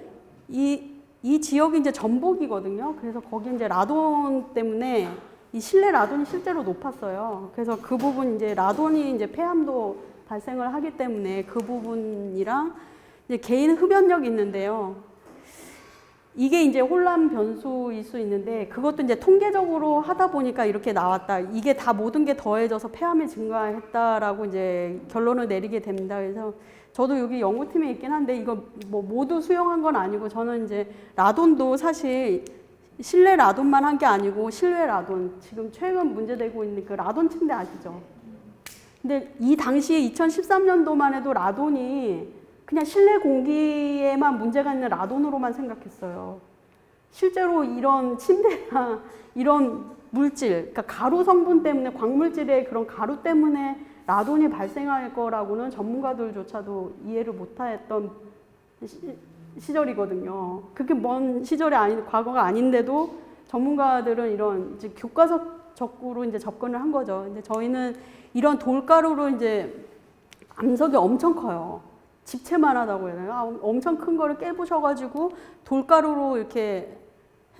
이 지역이 이제 전복이거든요. 그래서 거기 이제 라돈 때문에 이 실내 라돈이 실제로 높았어요. 그래서 그 부분 이제 라돈이 이제 폐암도 발생을 하기 때문에 그 부분이랑 이제 개인 흡연력이 있는데요. 이게 이제 혼란 변수일 수 있는데 그것도 이제 통계적으로 하다 보니까 이렇게 나왔다. 이게 다 모든 게 더해져서 폐암이 증가했다라고 이제 결론을 내리게 됩니다. 그래서 저도 여기 연구팀에 있긴 한데 이거 뭐 모두 수용한 건 아니고 저는 이제 라돈도 사실 실내 라돈만 한 게 아니고 실외 라돈 지금 최근 문제되고 있는 그 라돈 침대 아시죠? 근데 이 당시에 2013년도만 해도 라돈이 그냥 실내 공기에만 문제가 있는 라돈으로만 생각했어요. 실제로 이런 침대나 이런 물질, 그러니까 가루 성분 때문에 광물질의 그런 가루 때문에 라돈이 발생할 거라고는 전문가들조차도 이해를 못했던 시절이거든요. 그게 먼 시절이 과거가 아닌데도 전문가들은 이런 이제 교과서적으로 이제 접근을 한 거죠. 근데 저희는 이런 돌가루로 이제 암석이 엄청 커요. 집채만 하다고 해야 되나? 엄청 큰 거를 깨부셔가지고 돌가루로 이렇게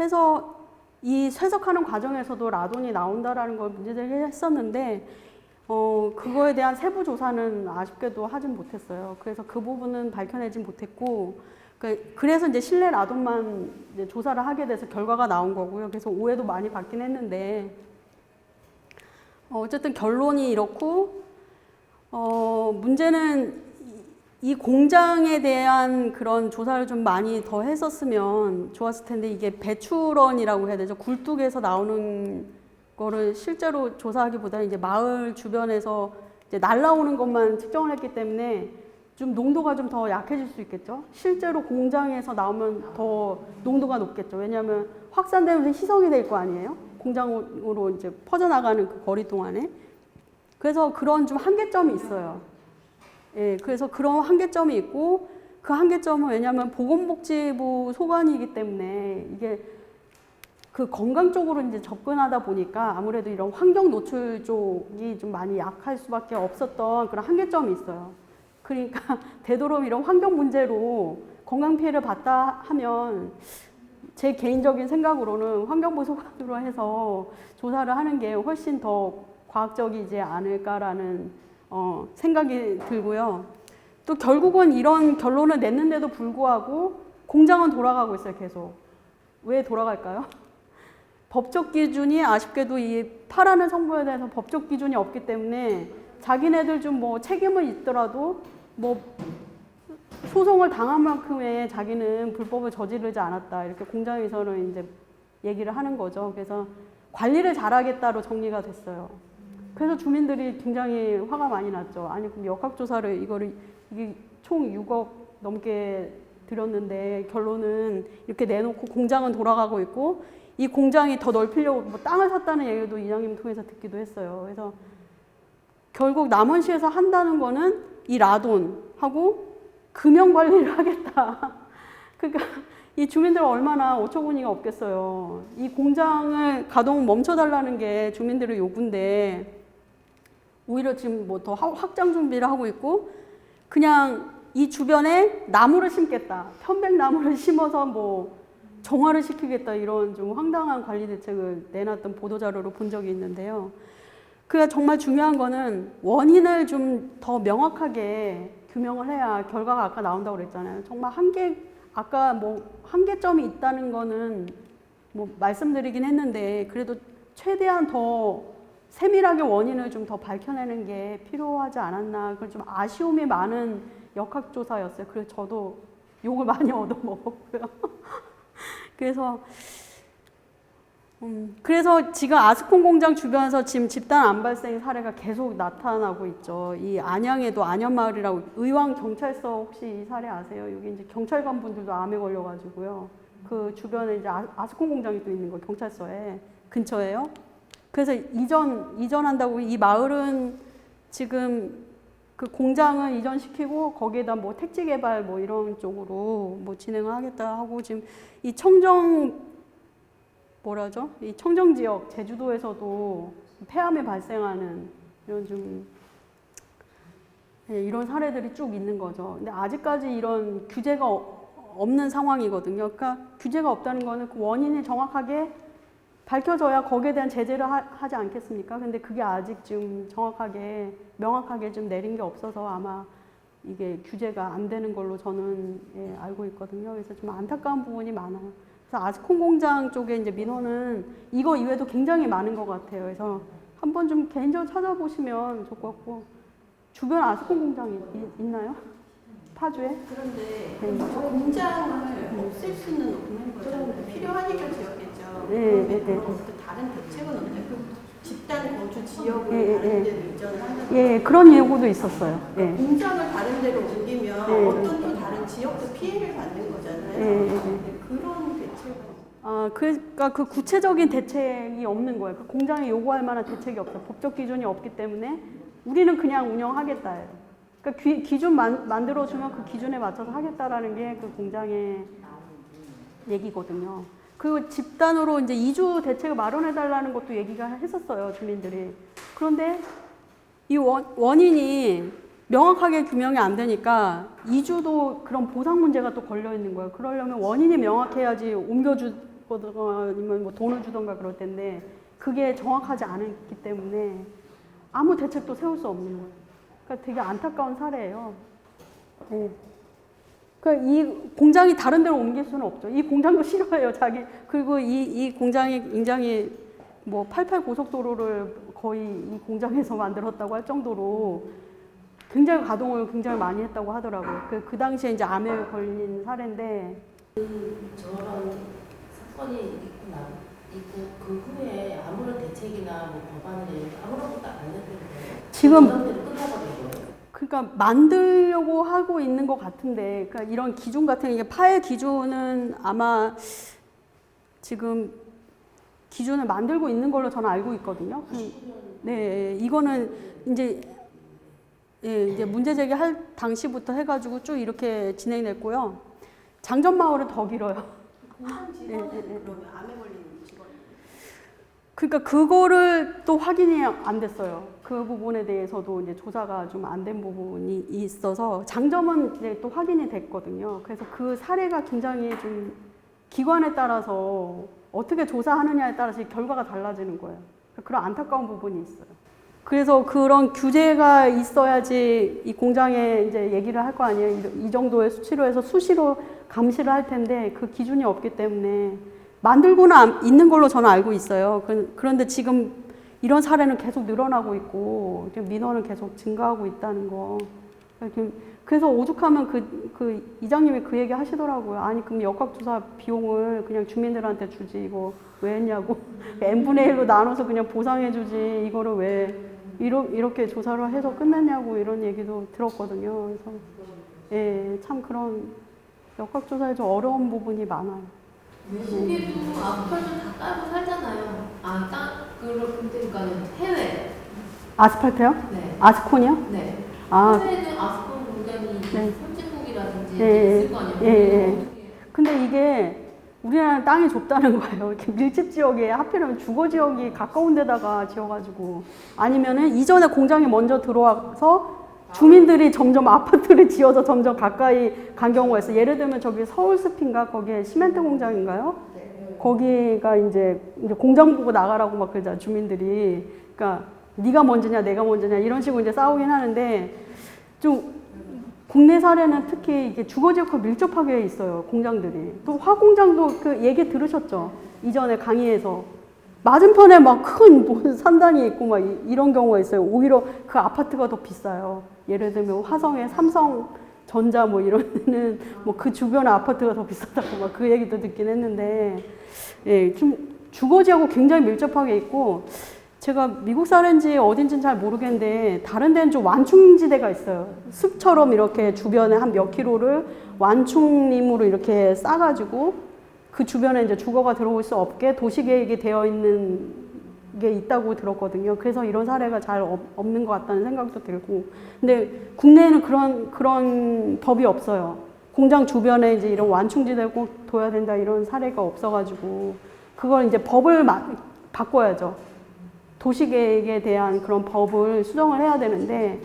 해서 이 쇠석하는 과정에서도 라돈이 나온다라는 걸 문제제기를 했었는데 그거에 대한 세부 조사는 아쉽게도 하진 못했어요. 그래서 그 부분은 밝혀내진 못했고 그래서 이제 실내 라돈만 이제 조사를 하게 돼서 결과가 나온 거고요. 그래서 오해도 많이 받긴 했는데 어쨌든 결론이 이렇고 문제는 이 공장에 대한 그런 조사를 좀 많이 더 했었으면 좋았을 텐데 이게 배출원이라고 해야 되죠. 굴뚝에서 나오는 거를 실제로 조사하기보다는 이제 마을 주변에서 이제 날라오는 것만 측정을 했기 때문에 좀 농도가 좀 더 약해질 수 있겠죠. 실제로 공장에서 나오면 더 농도가 높겠죠. 왜냐하면 확산되면서 희석이 될 거 아니에요. 공장으로 이제 퍼져나가는 그 거리 동안에. 그래서 그런 좀 한계점이 있어요. 예, 그래서 그런 한계점이 있고 그 한계점은 왜냐하면 보건복지부 소관이기 때문에 이게 그 건강 쪽으로 이제 접근하다 보니까 아무래도 이런 환경 노출 쪽이 좀 많이 약할 수밖에 없었던 그런 한계점이 있어요. 그러니까 되도록 이런 환경 문제로 건강 피해를 봤다 하면 제 개인적인 생각으로는 환경부 소관으로 해서 조사를 하는 게 훨씬 더 과학적이지 않을까라는 생각이 들고요. 또 결국은 이런 결론을 냈는데도 불구하고 공장은 돌아가고 있어요, 계속. 왜 돌아갈까요? 법적 기준이 아쉽게도 이 파라는 성분에 대해서 법적 기준이 없기 때문에 자기네들 좀 뭐 책임은 있더라도 뭐 소송을 당한 만큼의 자기는 불법을 저지르지 않았다. 이렇게 공장에서는 이제 얘기를 하는 거죠. 그래서 관리를 잘하겠다로 정리가 됐어요. 그래서 주민들이 굉장히 화가 많이 났죠. 아니, 그럼 역학조사를 이게 총 6억 넘게 들였는데 결론은 이렇게 내놓고 공장은 돌아가고 있고 이 공장이 더 넓히려고 뭐 땅을 샀다는 얘기도 이장님 통해서 듣기도 했어요. 그래서 결국 남원시에서 한다는 거는 이 라돈하고 금연 관리를 하겠다. 그러니까 이 주민들은 얼마나 어처구니가 없겠어요. 이 공장을 가동 멈춰달라는 게 주민들의 요구인데 오히려 지금 뭐 더 확장 준비를 하고 있고 그냥 이 주변에 나무를 심겠다. 편백나무를 심어서 뭐 정화를 시키겠다. 이런 좀 황당한 관리 대책을 내놨던 보도자료로 본 적이 있는데요. 그러니까 정말 중요한 거는 원인을 좀 더 명확하게 규명을 해야 결과가 아까 나온다고 그랬잖아요. 정말 아까 뭐 한계점이 있다는 거는 뭐 말씀드리긴 했는데 그래도 최대한 더 세밀하게 원인을 좀 더 밝혀내는 게 필요하지 않았나. 그좀 아쉬움이 많은 역학조사였어요. 그래서 저도 욕을 많이 얻어먹었고요. 그래서 지금 아스콘 공장 주변에서 지금 집단 암 발생 사례가 계속 나타나고 있죠. 이 안양에도 안현마을이라고 의왕 경찰서 혹시 이 사례 아세요? 여기 이제 경찰관 분들도 암에 걸려가지고요. 그 주변에 이제 아스콘 공장이 또 있는 거예요. 경찰서에 근처에요. 그래서 이전한다고 이 마을은 지금 그 공장을 이전시키고 거기에다 뭐 택지 개발 뭐 이런 쪽으로 뭐 진행을 하겠다 하고 지금 이 이 청정 지역 제주도에서도 폐암이 발생하는 이런 좀 이런 사례들이 쭉 있는 거죠. 근데 아직까지 이런 규제가 없는 상황이거든요. 그러니까 규제가 없다는 거는 그 원인이 정확하게 밝혀져야 거기에 대한 제재를 하지 않겠습니까? 근데 그게 아직 좀 정확하게 명확하게 좀 내린 게 없어서 아마 이게 규제가 안 되는 걸로 저는 알고 있거든요. 그래서 좀 안타까운 부분이 많아요. 그래서 아스콘 공장 쪽에 이제 민원은 이거 이외에도 굉장히 많은 것 같아요. 그래서 한번 좀 개인적으로 찾아보시면 좋을 것 같고 주변 아스콘 공장이 있나요? 파주에? 그런데 저 공장을 없앨 수는 없는 거잖아요. 필요하니까 지었겠죠. 또 다른 대책은 없나요? 그 집단 거주 지역을 다른 데로 이전을 한다고. 그런 예고도 있었어요. 공장을 다른 데로 옮기면 어떤 또 다른 지역도 피해를 받는 거잖아요. 그런 대책은. 그러니까 그 구체적인 대책이 없는 거예요. 그 공장에 요구할 만한 대책이 없어요. 법적 기준이 없기 때문에 우리는 그냥 운영하겠다예요. 그러니까 기준 만들어주면 그 기준에 맞춰서 하겠다라는 게 그 공장의 얘기거든요. 그 집단으로 이제 이주 대책을 마련해달라는 것도 얘기가 했었어요, 주민들이. 그런데 이 원인이 명확하게 규명이 안 되니까 이주도 그런 보상 문제가 또 걸려 있는 거예요. 그러려면 원인이 명확해야지 옮겨주거나 아니면 뭐 돈을 주던가 그럴 텐데 그게 정확하지 않기 때문에 아무 대책도 세울 수 없는 거예요. 그러니까 되게 안타까운 사례예요. 그러니까 이 공장이 다른 데로 옮길 수는 없죠. 이 공장도 싫어해요, 그리고 이 공장이 굉장히 뭐 88 고속도로를 거의 이 공장에서 만들었다고 할 정도로 굉장히 가동을 굉장히 많이 했다고 하더라고요. 그 당시에 이제 암에 걸린 사례인데. 저런 사건이 있고 그 후에 아무런 대책이나 뭐 법안을 아무런 것도 안 했는데 지금 끝나버린 거예요. 그러니까 만들려고 하고 있는 것 같은데, 그러니까 이런 기준 같은 게 파해 기준은 아마 지금 기준을 만들고 있는 걸로 저는 알고 있거든요. 네, 이거는 이제 이제 문제 제기할 당시부터 해가지고 쭉 이렇게 진행됐고요. 장전마을은 더 길어요. 공장 직원은 그러면 암에 걸린 직원. 그러니까 그거를 또 확인이 안 됐어요. 그 부분에 대해서도 이제 조사가 좀 안 된 부분이 있어서 장점은 이제 또 확인이 됐거든요. 그래서 그 사례가 굉장히 좀 기관에 따라서 어떻게 조사하느냐에 따라서 결과가 달라지는 거예요. 그런 안타까운 부분이 있어요. 그래서 그런 규제가 있어야지 이 공장에 이제 얘기를 할 거 아니에요. 이 정도의 수치로 해서 수시로 감시를 할 텐데 그 기준이 없기 때문에 만들고는 있는 걸로 저는 알고 있어요. 그런데 지금 이런 사례는 계속 늘어나고 있고 민원은 계속 증가하고 있다는 거. 그래서 오죽하면 그 이장님이 그 얘기 하시더라고요. 아니 그럼 역학조사 비용을 그냥 주민들한테 주지 이거 왜 했냐고. n분의 1로 나눠서 그냥 보상해 주지 이거를 왜 이렇게 조사를 해서 끝냈냐고 이런 얘기도 들었거든요. 그래서 참 그런 역학조사에 좀 어려운 부분이 많아요. 외국에도 아스팔트 다 깔고 살잖아요. 그러니까는 해외. 아스팔트요? 네. 아스콘이요? 네. 해외도 아스콘 공장이 선진국이라든지 있을 거 아니에요. 근데 이게 우리나라는 땅이 좁다는 거예요. 이렇게 밀집 지역에 하필이면 주거 지역이 가까운 데다가 지어가지고 아니면은 이전에 공장이 먼저 들어와서 주민들이 점점 아파트를 지어서 점점 가까이 간 경우가 있어요. 예를 들면 저기 서울숲인가 거기에 시멘트 공장인가요? 거기가 이제 공장 보고 나가라고 막 그러잖아요. 주민들이. 그러니까 네가 먼저냐 내가 먼저냐 이런 식으로 이제 싸우긴 하는데 좀 국내 사례는 특히 이게 주거지역과 밀접하게 있어요. 공장들이. 또 화공장도 그 얘기 들으셨죠? 이전에 강의에서 맞은편에 막 큰 산단이 있고 막 이런 경우가 있어요. 오히려 그 아파트가 더 비싸요. 예를 들면 화성의 삼성전자 뭐 이러는 뭐 그 주변의 아파트가 더 비싸다고 막 그 얘기도 듣긴 했는데, 예, 좀 주거지하고 굉장히 밀접하게 있고, 제가 미국 사는지 어딘지는 잘 모르겠는데 다른 데는 좀 완충지대가 있어요. 숲처럼 이렇게 주변에 한 몇 킬로를 완충림으로 이렇게 싸가지고 그 주변에 이제 주거가 들어올 수 없게 도시계획이 되어 있는 게 있다고 들었거든요. 그래서 이런 사례가 잘 없는 것 같다는 생각도 들고. 근데 국내에는 그런 법이 없어요. 공장 주변에 이제 이런 완충지대를 꼭 둬야 된다 이런 사례가 없어가지고 그걸 이제 법을 바꿔야죠. 도시계획에 대한 그런 법을 수정을 해야 되는데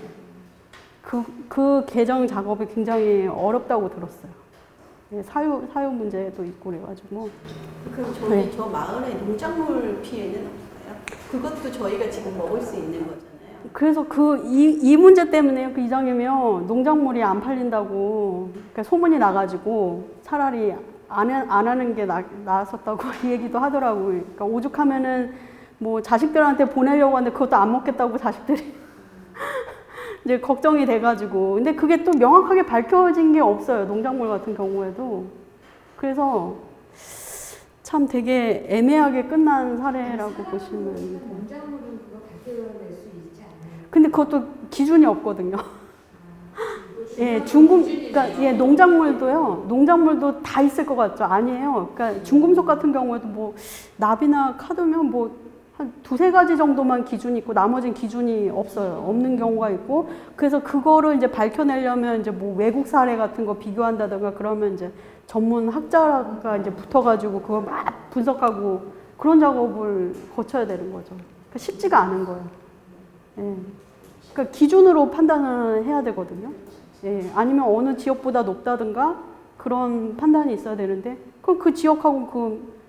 그 개정 작업이 굉장히 어렵다고 들었어요. 네, 사유 문제도 있고 그래가지고. 그럼 저희 네. 저 마을에 농작물 피해는 없어요? 그것도 저희가 지금 먹을 수 있는 거잖아요. 그래서 이 문제 때문에 그 이장이면 농작물이 안 팔린다고 그러니까 소문이 나가지고 차라리 안 하는 게 나았었다고 이 얘기도 하더라고요. 그러니까 오죽하면은 뭐 자식들한테 보내려고 하는데 그것도 안 먹겠다고 자식들이 이제 걱정이 돼가지고. 근데 그게 또 명확하게 밝혀진 게 없어요. 농작물 같은 경우에도. 그래서 참 되게 애매하게 끝난 사례라고 보시면 돼요. 농작물은 그거 밝혀낼 수 있지 않나요? 근데 그것도 기준이 없거든요. 예, 그러니까 예, 농작물도 다 있을 것 같죠? 아니에요. 그러니까 중금속 같은 경우에도 뭐 납이나 카드면 뭐 한 두세 가지 정도만 기준이 있고 나머지는 기준이 없어요. 없는 경우가 있고. 그래서 그거를 이제 밝혀내려면 이제 뭐 외국 사례 같은 거 비교한다든가 그러면 이제 전문 학자가 이제 붙어가지고 그걸 막 분석하고 그런 작업을 거쳐야 되는 거죠. 그러니까 쉽지가 않은 거예요. 예. 그러니까 기준으로 판단을 해야 되거든요. 예. 아니면 어느 지역보다 높다든가 그런 판단이 있어야 되는데 그럼 그 지역하고 그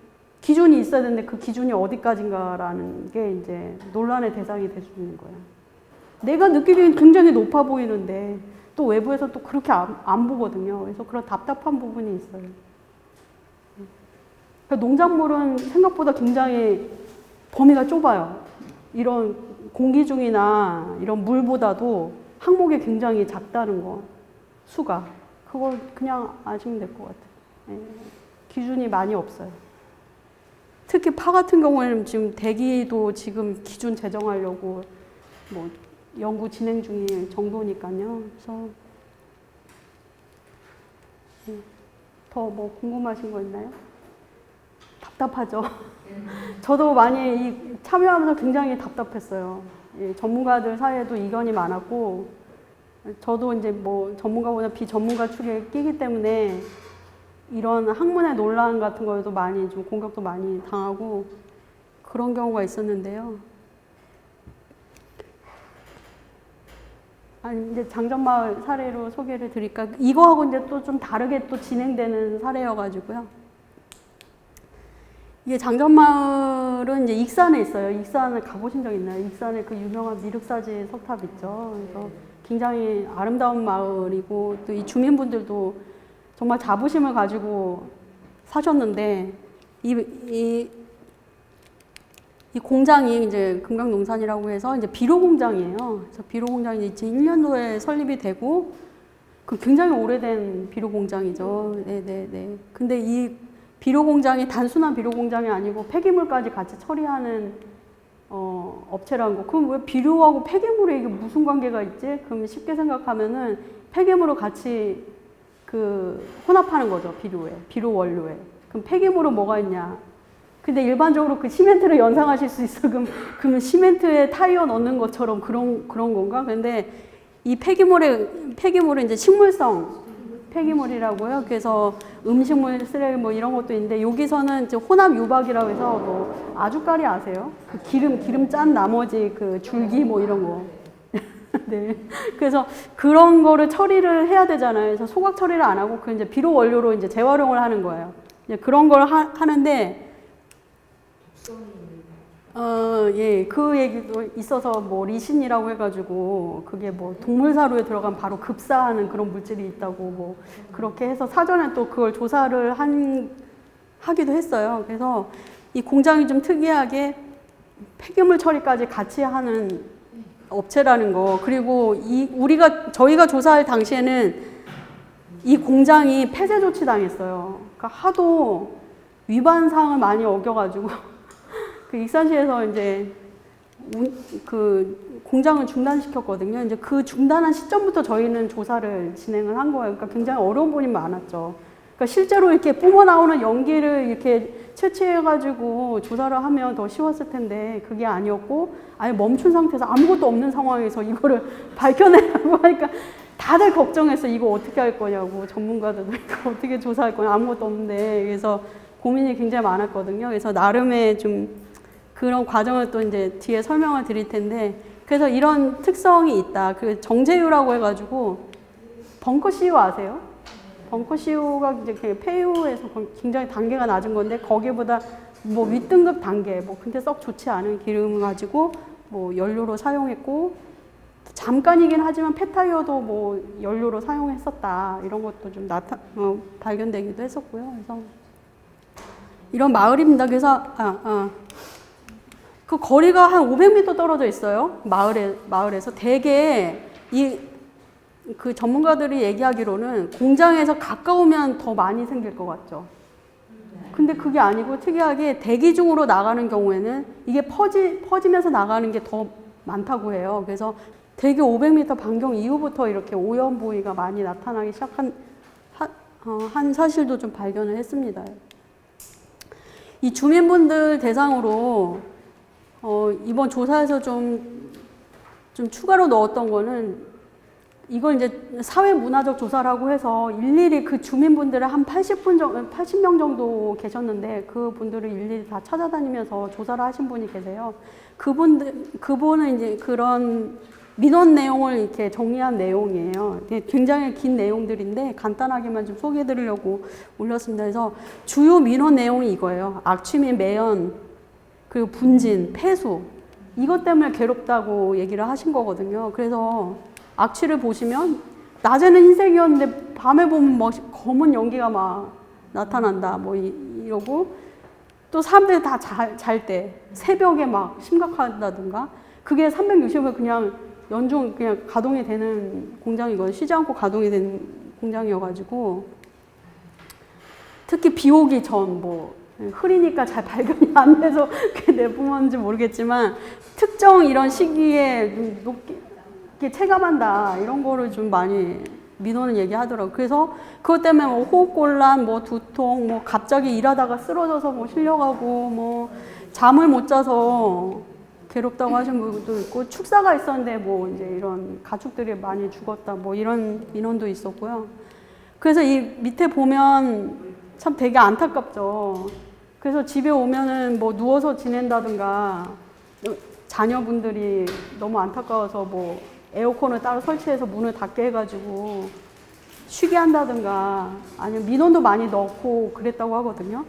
기준이 있어야 되는데 그 기준이 어디까지인가라는 게 이제 논란의 대상이 될 수 있는 거예요. 내가 느끼기엔 굉장히 높아 보이는데 또 외부에서 또 그렇게 안 보거든요. 그래서 그런 답답한 부분이 있어요. 그러니까 농작물은 생각보다 굉장히 범위가 좁아요. 이런 공기 중이나 이런 물보다도 항목이 굉장히 작다는 거, 수가. 그걸 그냥 아시면 될 것 같아요. 예. 기준이 많이 없어요. 특히 파 같은 경우에는 지금 대기도 지금 기준 제정하려고 뭐 연구 진행 중일 정도니까요. 그래서 더 뭐 궁금하신 거 있나요? 답답하죠. 저도 많이 참여하면서 굉장히 답답했어요. 예, 전문가들 사이에도 이견이 많았고 저도 이제 뭐 전문가보다 비전문가 축에 끼기 때문에 이런 학문의 논란 같은 거에도 많이 좀 공격도 많이 당하고 그런 경우가 있었는데요. 아니, 이제 장전마을 사례로 소개를 드릴까? 이거하고 이제 또 좀 다르게 또 진행되는 사례여가지고요. 이게 장전마을은 이제 익산에 있어요. 익산을 가보신 적 있나요? 익산에 그 유명한 미륵사지 석탑 있죠. 그래서 굉장히 아름다운 마을이고 또 이 주민분들도 정말 자부심을 가지고 사셨는데 이 공장이 이제 금강농산이라고 해서 이제 비료 공장이에요. 그래서 비료 공장이 2001년도에 설립이 되고 그 굉장히 오래된 비료 공장이죠. 네네네. 근데 이 비료 공장이 단순한 비료 공장이 아니고 폐기물까지 같이 처리하는 업체라는 거. 그럼 왜 비료하고 폐기물에 이게 무슨 관계가 있지? 그럼 쉽게 생각하면은 폐기물을 같이 혼합하는 거죠. 비료 원료에. 그럼 폐기물은 뭐가 있냐? 근데 일반적으로 그 시멘트를 연상하실 수 있어. 그러면 시멘트에 타이어 넣는 것처럼 그런 건가? 근데 이 폐기물은 이제 식물성 폐기물이라고요. 그래서 음식물 쓰레기 뭐 이런 것도 있는데 여기서는 이제 혼합 유박이라고 해서 뭐 아주까리 아세요? 그 기름 짠 나머지 그 줄기 뭐 이런 거. 네. 그래서 그런 거를 처리를 해야 되잖아요. 그래서 소각 처리를 안 하고 그 이제 비료 원료로 이제 재활용을 하는 거예요. 이제 그런 걸 하는데 예, 그 얘기도 있어서 뭐 리신이라고 해가지고 그게 뭐 동물 사료에 들어가면 바로 급사하는 그런 물질이 있다고 뭐 그렇게 해서 사전에 또 그걸 조사를 하기도 했어요. 그래서 이 공장이 좀 특이하게 폐기물 처리까지 같이 하는 업체라는 거. 그리고 저희가 조사할 당시에는 이 공장이 폐쇄 조치 당했어요. 그러니까 하도 위반 사항을 많이 어겨가지고 그 익산시에서 이제 그 공장을 중단시켰거든요. 이제 그 중단한 시점부터 저희는 조사를 진행을 한 거예요. 그러니까 굉장히 어려운 부분이 많았죠. 그러니까 실제로 이렇게 뿜어 나오는 연기를 이렇게 채취해가지고 조사를 하면 더 쉬웠을 텐데 그게 아니었고 아예 멈춘 상태에서 아무것도 없는 상황에서 이거를 밝혀내라고 하니까 다들 걱정했어. 이거 어떻게 할 거냐고. 전문가들도 이거 어떻게 조사할 거냐. 아무것도 없는데. 그래서 고민이 굉장히 많았거든요. 그래서 나름의 좀 그런 과정을 또 이제 뒤에 설명을 드릴 텐데, 그래서 이런 특성이 있다. 그 정제유라고 해가지고 벙커 CU 아세요? 벙커 CU가 이제 폐유에서 굉장히 단계가 낮은 건데 거기보다 뭐 윗등급 단계, 뭐 근데 썩 좋지 않은 기름을 가지고 뭐 연료로 사용했고 잠깐이긴 하지만 폐타이어도 뭐 연료로 사용했었다. 이런 것도 좀 발견되기도 했었고요. 그래서 이런 마을입니다. 그래서 그 거리가 한 500m 떨어져 있어요. 마을에서 되게 그 전문가들이 얘기하기로는 공장에서 가까우면 더 많이 생길 것 같죠. 근데 그게 아니고 특이하게 대기 중으로 나가는 경우에는 이게 퍼지면서 나가는 게 더 많다고 해요. 그래서 대개 500m 반경 이후부터 이렇게 오염 부위가 많이 나타나기 시작한 한 사실도 좀 발견을 했습니다. 이 주민분들 대상으로 이번 조사에서 좀 추가로 넣었던 거는 이걸 이제 사회문화적 조사라고 해서 일일이 그 주민분들을 한 80명 정도 계셨는데 그 분들을 일일이 다 찾아다니면서 조사를 하신 분이 계세요. 그분은 이제 그런 민원 내용을 이렇게 정리한 내용이에요. 굉장히 긴 내용들인데 간단하게만 좀 소개해 드리려고 올렸습니다. 그래서 주요 민원 내용이 이거예요. 악취 및 매연, 그리고 분진, 폐수. 이것 때문에 괴롭다고 얘기를 하신 거거든요. 그래서 악취를 보시면 낮에는 흰색이었는데 밤에 보면 막 검은 연기가 막 나타난다. 뭐 이러고 또 사람들이 다 잘 때 새벽에 막 심각하다든가 그게 360일 그냥 연중 그냥 가동이 되는 공장이거든요. 쉬지 않고 가동이 되는 공장이어가지고 특히 비 오기 전 뭐 흐리니까 잘 발견이 안 돼서 그게 내뿜었는지 모르겠지만 특정 이런 시기에 높게 체감한다 이런 거를 좀 많이 민원은 얘기하더라고요. 그래서 그것 때문에 뭐 호흡곤란, 뭐 두통, 뭐 갑자기 일하다가 쓰러져서 뭐 실려가고 뭐 잠을 못 자서 괴롭다고 하신 분도 있고 축사가 있었는데 뭐 이제 이런 가축들이 많이 죽었다 뭐 이런 민원도 있었고요. 그래서 이 밑에 보면 참 되게 안타깝죠. 그래서 집에 오면은 뭐 누워서 지낸다든가 자녀분들이 너무 안타까워서 뭐 에어컨을 따로 설치해서 문을 닫게 해가지고 쉬게 한다든가 아니면 민원도 많이 넣고 그랬다고 하거든요.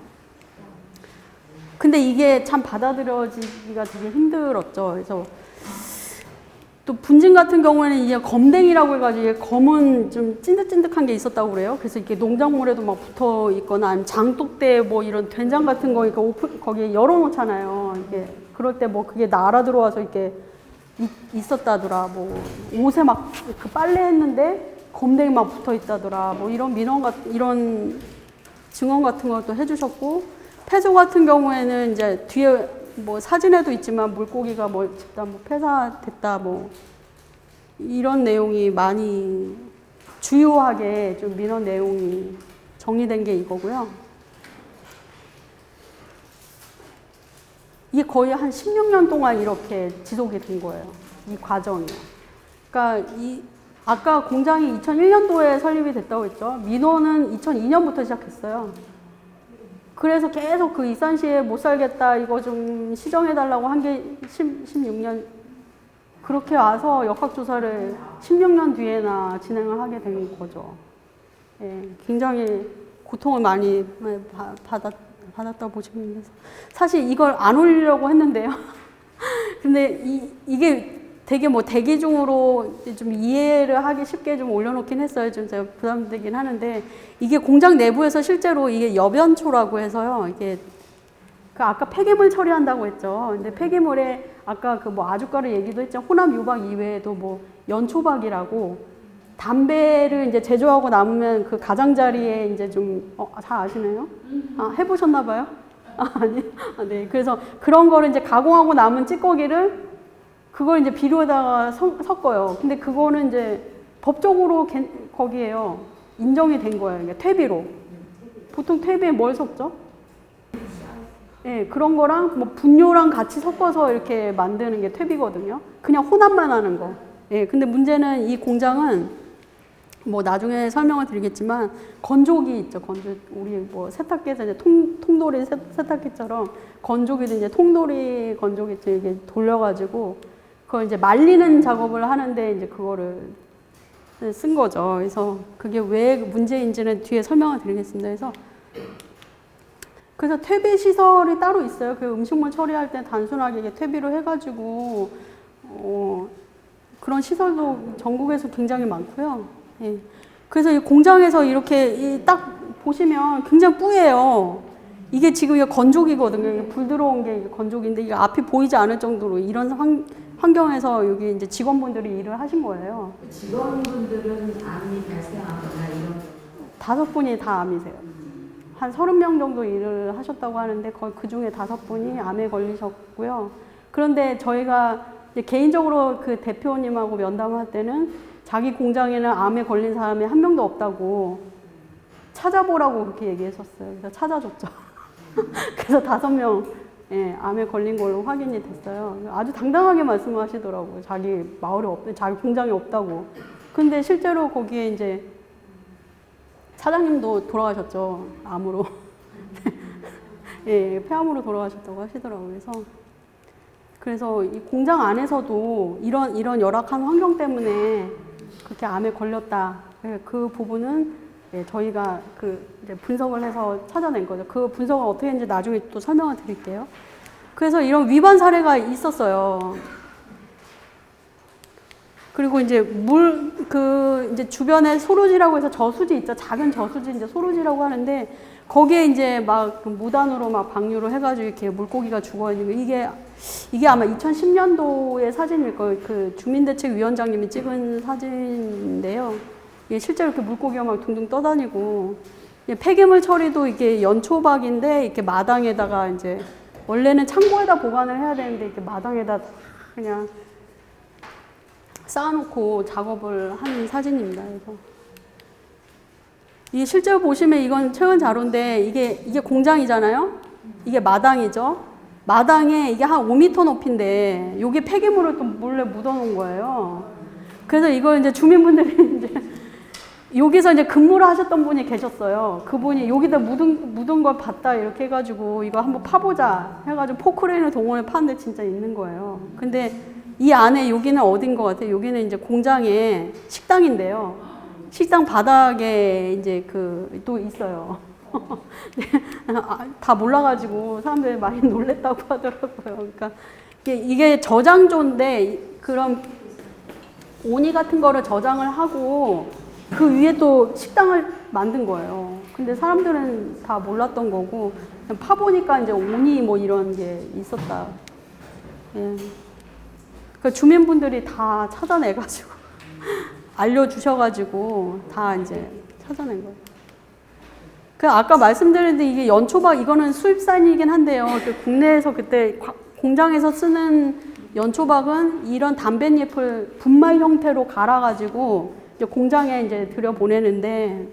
근데 이게 참 받아들여지기가 되게 힘들었죠. 그래서 또 분진 같은 경우에는 이게 검댕이라고 해가지고 검은 좀 찐득찐득한 게 있었다고 그래요. 그래서 이렇게 농작물에도 막 붙어 있거나 아니면 장독대 뭐 이런 된장 같은 거 거기에 열어놓잖아요. 이게 그럴 때 뭐 그게 날아 들어와서 이렇게 있었다더라. 뭐 옷에 막 그 빨래했는데 검댕이 막 붙어 있다더라. 뭐 이런 이런 증언 같은 것도 해주셨고 폐수 같은 경우에는 이제 뒤에 뭐 사진에도 있지만 물고기가 뭐 집단 뭐 폐사됐다 뭐 이런 내용이 많이 주요하게 좀 민원 내용이 정리된 게 이거고요. 이게 거의 한 16년 동안 이렇게 지속이 된 거예요. 이 과정이요. 그러니까 아까 공장이 2001년도에 설립이 됐다고 했죠. 민원은 2002년부터 시작했어요. 그래서 계속 그 익산시에 못 살겠다, 이거 좀 시정해달라고 한 게 16년, 그렇게 와서 역학조사를 16년 뒤에나 진행을 하게 된 거죠. 예, 굉장히 고통을 많이 받았다고 보시면 돼서. 사실 이걸 안 올리려고 했는데요. 근데 이게 되게 뭐 대기중으로 좀 이해를 하기 쉽게 좀 올려놓긴 했어요. 좀 제가 부담되긴 하는데 이게 공장 내부에서 실제로 이게 여변초라고 해서요. 이게 그 아까 폐기물 처리한다고 했죠. 근데 폐기물에 아까 그 뭐 아주가루 얘기도 했죠. 혼합 유박 이외에도 뭐 연초박이라고 담배를 이제 제조하고 남으면 그 가장자리에 이제 좀 잘 아시네요? 아, 해보셨나 봐요? 아니, 네. 그래서 그런 거를 이제 가공하고 남은 찌꺼기를 그걸 이제 비료에다가 섞어요. 근데 그거는 이제 법적으로 거기에요. 인정이 된 거예요. 이게 퇴비로. 보통 퇴비에 뭘 섞죠? 예, 그런 거랑 뭐 분뇨랑 같이 섞어서 이렇게 만드는 게 퇴비거든요. 그냥 혼합만 하는 거. 예, 근데 문제는 이 공장은 뭐 나중에 설명을 드리겠지만 건조기 있죠. 우리 뭐 세탁기에서 이제 통돌이 세탁기처럼 건조기도 이제 통돌이 건조기 이게 돌려가지고 그걸 이제 말리는 작업을 하는데 이제 그거를 쓴 거죠. 그래서 그게 왜 문제인지는 뒤에 설명을 드리겠습니다. 그래서 퇴비 시설이 따로 있어요. 그 음식물 처리할 때 단순하게 이게 퇴비로 해가지고 그런 시설도 전국에서 굉장히 많고요. 예. 그래서 이 공장에서 이렇게 딱 보시면 굉장히 뿌예요. 이게 지금 이게 건조기거든요. 이게 불 들어온 게 건조기인데 이게 앞이 보이지 않을 정도로 이런 환경에서 여기 이제 직원분들이 일을 하신 거예요. 직원분들은 암이 발생하거나 이런 5분이 다 암이세요. 한 30명 정도 일을 하셨다고 하는데 거의 그 중에 5분이 암에 걸리셨고요. 그런데 저희가 이제 개인적으로 그 대표님하고 면담할 때는 자기 공장에는 암에 걸린 사람이 한 명도 없다고 찾아보라고 그렇게 얘기했었어요. 그래서 찾아줬죠. 그래서 5명 예, 암에 걸린 걸로 확인이 됐어요. 아주 당당하게 말씀하시더라고요. 자기 마을에 자기 공장에 없다고. 근데 실제로 거기에 이제 사장님도 돌아가셨죠. 암으로. 예, 폐암으로 돌아가셨다고 하시더라고요. 그래서 이 공장 안에서도 이런 열악한 환경 때문에 그렇게 암에 걸렸다. 그 부분은 예, 저희가 이제 분석을 해서 찾아낸 거죠. 그 분석을 어떻게 했는지 나중에 또 설명을 드릴게요. 그래서 이런 위반 사례가 있었어요. 그리고 이제 이제 주변에 소로지라고 해서 저수지 있죠. 작은 저수지 이제 소로지라고 하는데 거기에 이제 막 무단으로 막 방류를 해가지고 이렇게 물고기가 죽어 있는 거 이게 아마 2010년도의 사진일 거예요. 그 주민대책위원장님이 찍은 사진인데요. 이게 실제로 이렇게 물고기가 막 둥둥 떠다니고 폐기물 처리도 이게 연초박인데 이렇게 마당에다가 이제 원래는 창고에다 보관을 해야 되는데 이렇게 마당에다 그냥 쌓아놓고 작업을 한 사진입니다. 그래서 이 실제로 보시면 이건 최근 자료인데 이게 공장이잖아요. 이게 마당이죠. 마당에 이게 한 5m 높이인데 여기 폐기물을 또 몰래 묻어놓은 거예요. 그래서 이걸 이제 주민분들이 이제 여기서 이제 근무를 하셨던 분이 계셨어요. 그분이 여기다 묻은 걸 봤다 이렇게 해가지고 이거 한번 파보자 해가지고 포크레인을 동원해 파는데 진짜 있는 거예요. 근데 이 안에 여기는 어딘 것 같아요? 여기는 이제 공장에 식당인데요. 식당 바닥에 이제 또 있어요. 다 몰라가지고 사람들이 많이 놀랬다고 하더라고요. 그러니까 이게 저장조인데 그런 오니 같은 거를 저장을 하고 그 위에 또 식당을 만든 거예요. 근데 사람들은 다 몰랐던 거고 파보니까 이제 오니 뭐 이런 게 있었다. 예. 그 주민분들이 다 찾아내가지고 알려주셔가지고 다 이제 찾아낸 거예요. 그 아까 말씀드렸는데 이게 연초박 이거는 수입산이긴 한데요. 국내에서 그때 공장에서 쓰는 연초박은 이런 담뱃잎을 분말 형태로 갈아가지고 이제 공장에 이제 들여 보내는데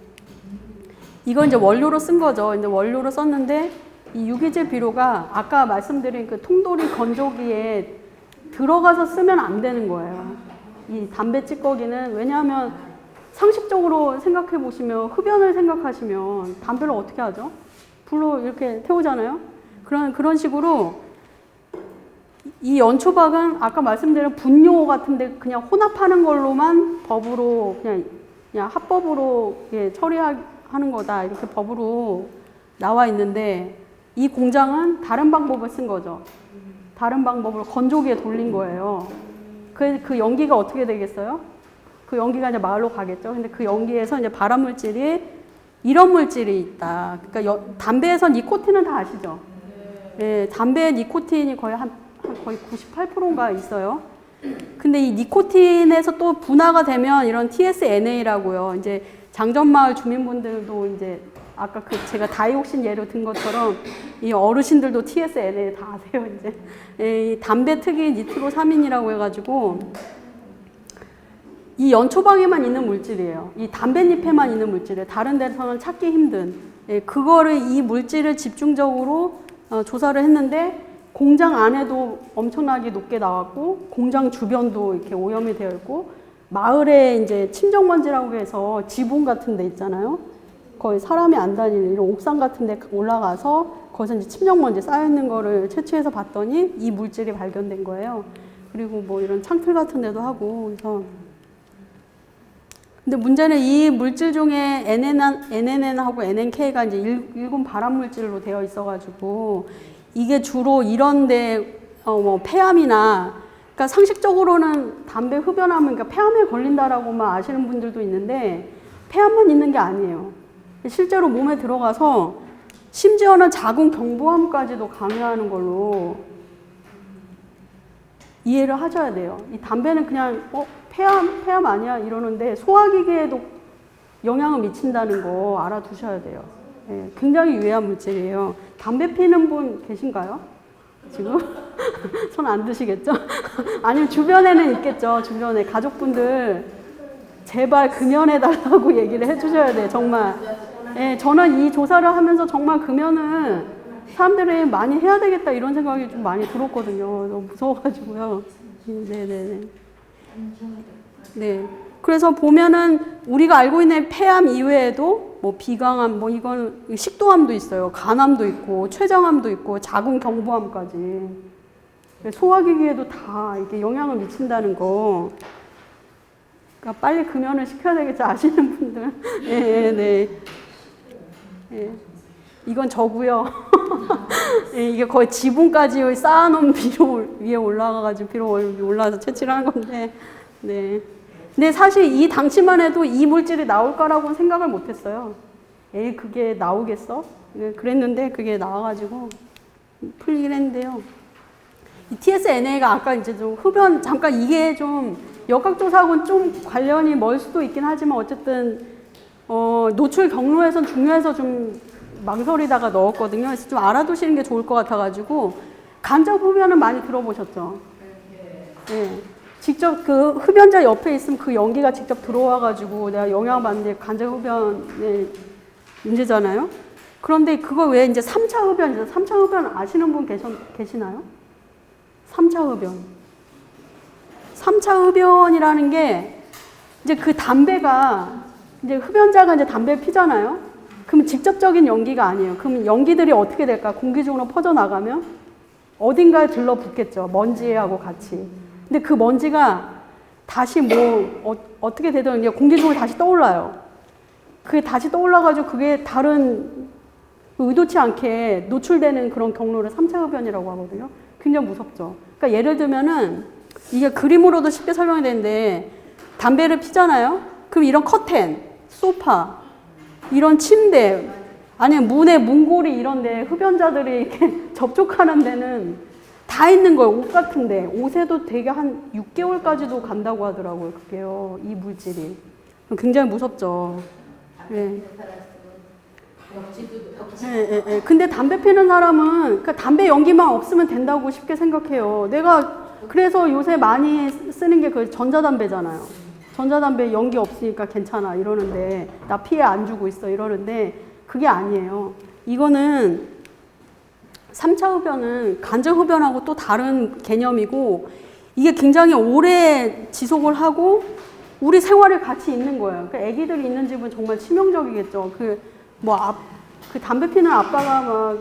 이건 이제 원료로 쓴 거죠. 이제 원료로 썼는데 이 유기질 비료가 아까 말씀드린 그 통돌이 건조기에 들어가서 쓰면 안 되는 거예요. 이 담배 찌꺼기는 왜냐하면 상식적으로 생각해 보시면 흡연을 생각하시면 담배를 어떻게 하죠? 불로 이렇게 태우잖아요. 그런 식으로 이 연초박은 아까 말씀드린 분뇨 같은데 그냥 혼합하는 걸로만 법으로 그냥 합법으로 처리하는 거다 이렇게 법으로 나와 있는데 이 공장은 다른 방법을 쓴 거죠. 다른 방법으로 건조기에 돌린 거예요. 그 연기가 어떻게 되겠어요? 그 연기가 이제 마을로 가겠죠. 근데 그 연기에서 이제 발암 물질이 이런 물질이 있다. 그러니까 담배에서 니코틴은 다 아시죠? 예, 담배 니코틴이 거의 거의 98%가 있어요. 근데 이 니코틴에서 또 분화가 되면 이런 TSNA라고요. 이제 장전마을 주민분들도 이제 아까 제가 다이옥신 예로 든 것처럼 이 어르신들도 TSNA 다 아세요, 이제. 예, 이 담배 특이 니트로사민이라고 해가지고 이 연초방에만 있는 물질이에요. 이 담배잎에만 있는 물질이에요. 다른 데서는 찾기 힘든. 예, 이 물질을 집중적으로 조사를 했는데 공장 안에도 엄청나게 높게 나왔고 공장 주변도 이렇게 오염이 되어 있고 마을에 이제 침정먼지라고 해서 지붕 같은 데 있잖아요. 거의 사람이 안 다니는 이런 옥상 같은 데 올라가서 거기서 이제 침정먼지 쌓여있는 거를 채취해서 봤더니 이 물질이 발견된 거예요. 그리고 뭐 이런 창틀 같은 데도 하고 그래서 근데 문제는 이 물질 중에 NNN하고 NNK가 이제 일군 발암 물질로 되어 있어가지고 이게 주로 이런데 뭐 폐암이나 그러니까 상식적으로는 담배 흡연하면 그러니까 폐암에 걸린다라고만 아시는 분들도 있는데 폐암만 있는 게 아니에요. 실제로 몸에 들어가서 심지어는 자궁 경부암까지도 감염하는 걸로 이해를 하셔야 돼요. 이 담배는 그냥 폐암 아니야 이러는데 소화기계에도 영향을 미친다는 거 알아두셔야 돼요. 예, 굉장히 유해한 물질이에요. 담배 피는 분 계신가요? 지금? 손 안 드시겠죠? 아니면 주변에는 있겠죠. 주변에 가족분들 제발 금연해달라고 얘기를 해주셔야 돼요. 정말. 예, 저는 이 조사를 하면서 정말 금연은 사람들이 많이 해야 되겠다 이런 생각이 좀 많이 들었거든요. 너무 무서워가지고요. 네네네. 네. 그래서 보면은 우리가 알고 있는 폐암 이외에도 뭐 비강암, 뭐 이건 식도암도 있어요. 간암도 있고, 췌장암도 있고, 자궁 경부암까지. 소화기계에도 다 이렇게 영향을 미친다는 거. 그러니까 빨리 금연을 시켜야 되겠죠. 아시는 분들. 네, 네. 네. 이건 저고요. 네, 이게 거의 지붕까지 쌓아놓은 비료 위에 올라가가지고 비료 올라와서 채취를 하는 건데. 네. 근데 사실 이 당시만 해도 이 물질이 나올 거라고 생각을 못 했어요. 그게 나오겠어? 그랬는데 그게 나와가지고 풀리긴 했는데요. 이 TSNA가 아까 이제 좀 흡연, 잠깐 이게 좀 역학조사하고는 좀 관련이 멀 수도 있긴 하지만 어쨌든, 노출 경로에선 중요해서 좀 망설이다가 넣었거든요. 그래서 좀 알아두시는 게 좋을 것 같아가지고, 간접 흡연은 많이 들어보셨죠? 네. 직접 그 흡연자 옆에 있으면 그 연기가 직접 들어와가지고 내가 영향받는데 간접 흡연의 문제잖아요. 그런데 그거 왜 이제 3차 흡연이죠? 3차 흡연 아시는 분 계시나요? 3차 흡연. 3차 흡연이라는 게 이제 그 담배가 이제 흡연자가 이제 담배 피잖아요. 그럼 직접적인 연기가 아니에요. 그럼 연기들이 어떻게 될까? 공기 중으로 퍼져나가면 어딘가에 들러붙겠죠. 먼지하고 같이. 근데 그 먼지가 다시 어떻게 되든 이제 공기 중으로 다시 떠올라요. 그게 다시 떠올라가지고 그게 다른 의도치 않게 노출되는 그런 경로를 3차 흡연이라고 하거든요. 굉장히 무섭죠. 그러니까 예를 들면은 이게 그림으로도 쉽게 설명이 되는데 담배를 피잖아요. 그럼 이런 커튼, 소파, 이런 침대, 아니면 문고리 이런데 흡연자들이 이렇게 접촉하는 데는 다 있는 거예요. 옷 같은데. 옷에도 되게 한 6개월까지도 간다고 하더라고요. 그게요. 이 물질이. 굉장히 무섭죠. 네. 네. 근데 담배 피는 사람은 그러니까 담배 연기만 없으면 된다고 쉽게 생각해요. 내가 그래서 요새 많이 쓰는 게 그 전자담배잖아요. 전자담배 연기 없으니까 괜찮아 이러는데 나 피해 안 주고 있어 이러는데 그게 아니에요. 이거는 3차 흡연은 간접 흡연하고 또 다른 개념이고 이게 굉장히 오래 지속을 하고 우리 생활에 같이 있는 거예요. 그러니까 애기들이 있는 집은 정말 치명적이겠죠. 그 담배 피는 아빠가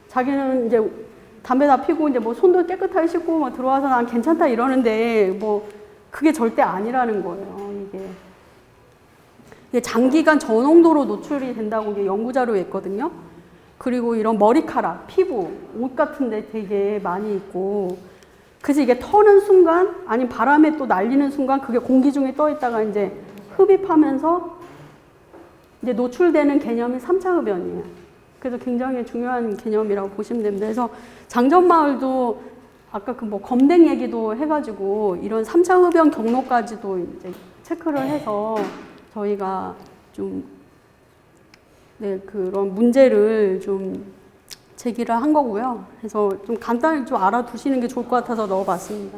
자기는 이제 담배 다 피고 이제 손도 깨끗하게 씻고 들어와서 난 괜찮다 이러는데 그게 절대 아니라는 거예요. 이게 장기간 저농도로 노출이 된다고 이게 연구 자료에 있거든요. 그리고 이런 머리카락, 피부, 옷 같은 데 되게 많이 있고 그래서 이게 터는 순간 아니면 바람에 또 날리는 순간 그게 공기 중에 떠 있다가 이제 흡입하면서 이제 노출되는 개념이 3차 흡연이에요. 그래서 굉장히 중요한 개념이라고 보시면 됩니다. 그래서 장전마을도 아까 그 뭐 검댕 얘기도 해가지고 이런 3차 흡연 경로까지도 이제 체크를 해서 저희가 좀 네, 그런 문제를 좀 제기를 한 거고요. 그래서 좀 간단히 좀 알아두시는 게 좋을 것 같아서 넣어봤습니다.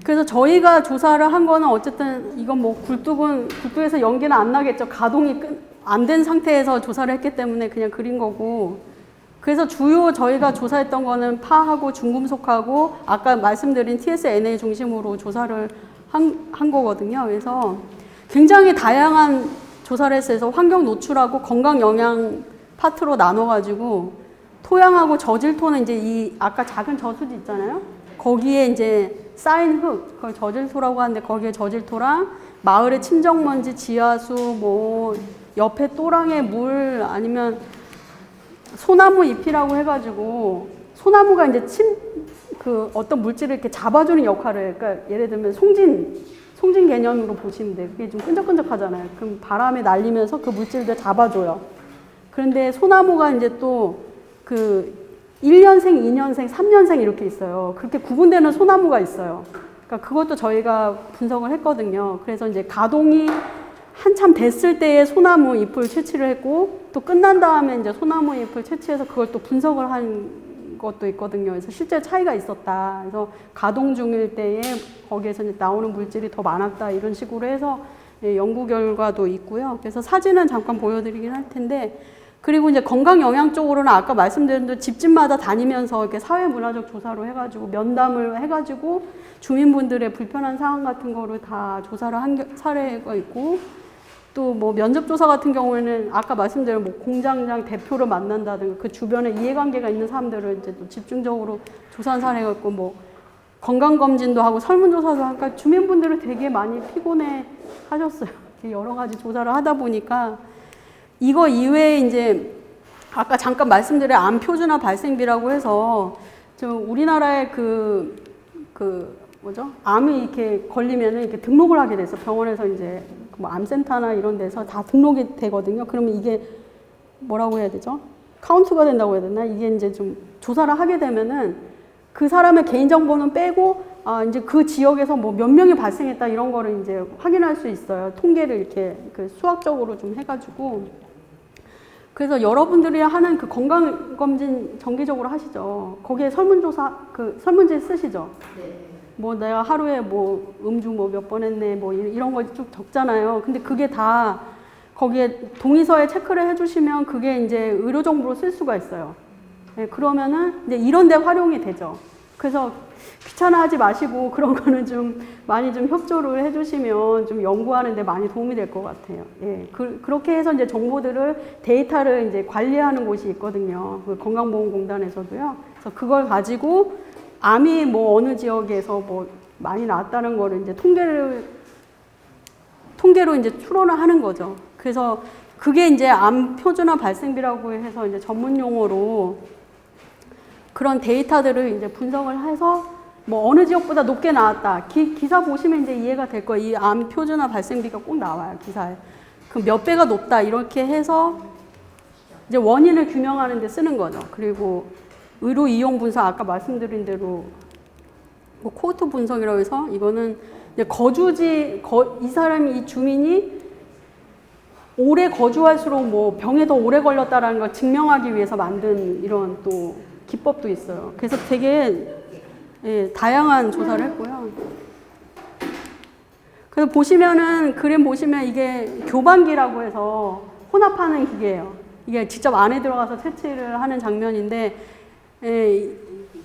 그래서 저희가 조사를 한 거는 어쨌든 이건 뭐 굴뚝에서 연기는 안 나겠죠. 가동이 안 된 상태에서 조사를 했기 때문에 그냥 그린 거고. 그래서 주요 저희가 조사했던 거는 파하고 중금속하고 아까 말씀드린 TSNA 중심으로 조사를 한 거거든요. 그래서 굉장히 다양한 조사를 했어요. 환경 노출하고 건강 영향 파트로 나눠가지고 토양하고 저질토는 이제 이 아까 작은 저수지 있잖아요. 거기에 이제 쌓인 흙, 그걸 저질토라고 하는데 거기에 저질토랑 마을의 침정먼지, 지하수, 뭐 옆에 또랑의 물 아니면 소나무 잎이라고 해가지고 소나무가 이제 그 어떤 물질을 이렇게 잡아주는 역할을 그러니까 예를 들면 송진 개념으로 보시면 돼요. 그게 좀 끈적끈적하잖아요. 그럼 바람에 날리면서 그 물질들 잡아줘요. 그런데 소나무가 이제 또 그 1년생, 2년생, 3년생 이렇게 있어요. 그렇게 구분되는 소나무가 있어요. 그러니까 그것도 저희가 분석을 했거든요. 그래서 이제 가동이 한참 됐을 때에 소나무 잎을 채취를 했고 또 끝난 다음에 이제 소나무 잎을 채취해서 그걸 또 분석을 한 것도 있거든요. 그래서 실제 차이가 있었다. 그래서 가동 중일 때에 거기에서 이제 나오는 물질이 더 많았다. 이런 식으로 해서 연구 결과도 있고요. 그래서 사진은 잠깐 보여드리긴 할 텐데 그리고 이제 건강 영향 쪽으로는 아까 말씀드린 대로 집집마다 다니면서 이렇게 사회문화적 조사로 해가지고 면담을 해가지고 주민분들의 불편한 상황 같은 거를 다 조사를 한 사례가 있고 또 뭐 면접조사 같은 경우에는 아까 말씀드린 뭐 공장장 대표를 만난다든가 그 주변에 이해관계가 있는 사람들을 이제 또 집중적으로 조사한 사례가 있고 뭐 건강검진도 하고 설문조사도 하니까 주민분들을 되게 많이 피곤해 하셨어요. 여러 가지 조사를 하다 보니까 이거 이외에 이제 아까 잠깐 말씀드린 암 표준화 발생비라고 해서 좀 우리나라의 뭐죠? 암이 이렇게 걸리면은 이렇게 등록을 하게 돼서 병원에서 이제 뭐 암센터나 이런 데서 다 등록이 되거든요. 그러면 이게 뭐라고 해야 되죠? 카운트가 된다고 해야 되나? 이게 이제 좀 조사를 하게 되면은 그 사람의 개인정보는 빼고 이제 그 지역에서 뭐 몇 명이 발생했다 이런 거를 이제 확인할 수 있어요. 통계를 이렇게 그 수학적으로 좀 해가지고. 그래서 여러분들이 하는 그 건강검진 정기적으로 하시죠. 거기에 설문조사, 그 설문지 쓰시죠. 네. 뭐 내가 하루에 뭐 음주 뭐 몇 번 했네 뭐 이런 거 쭉 적잖아요. 근데 그게 다 거기에 동의서에 체크를 해주시면 그게 이제 의료 정보로 쓸 수가 있어요. 네, 그러면은 이제 이런 데 활용이 되죠. 그래서 귀찮아하지 마시고 그런 거는 좀 많이 좀 협조를 해주시면 좀 연구하는 데 많이 도움이 될 것 같아요. 예, 그렇게 해서 이제 정보들을 데이터를 이제 관리하는 곳이 있거든요. 그 건강보험공단에서도요. 그래서 그걸 가지고 암이 뭐 어느 지역에서 뭐 많이 나왔다는 거를 이제 통계로 이제 추론을 하는 거죠. 그래서 그게 이제 암 표준화 발생비라고 해서 이제 전문 용어로 그런 데이터들을 이제 분석을 해서 뭐 어느 지역보다 높게 나왔다. 기사 보시면 이제 이해가 될 거예요. 이 암 표준화 발생비가 꼭 나와요, 기사에. 그럼 몇 배가 높다. 이렇게 해서 이제 원인을 규명하는 데 쓰는 거죠. 그리고 의료 이용 분석, 아까 말씀드린 대로 뭐 코호트 분석이라고 해서 이거는 이제 이 사람이, 이 주민이 오래 거주할수록 뭐 병에 더 오래 걸렸다라는 걸 증명하기 위해서 만든 이런 또 기법도 있어요. 그래서 되게 다양한 조사를 했고요. 그래서 보시면은, 그림 보시면 이게 교반기라고 해서 혼합하는 기계예요. 이게 직접 안에 들어가서 채취를 하는 장면인데,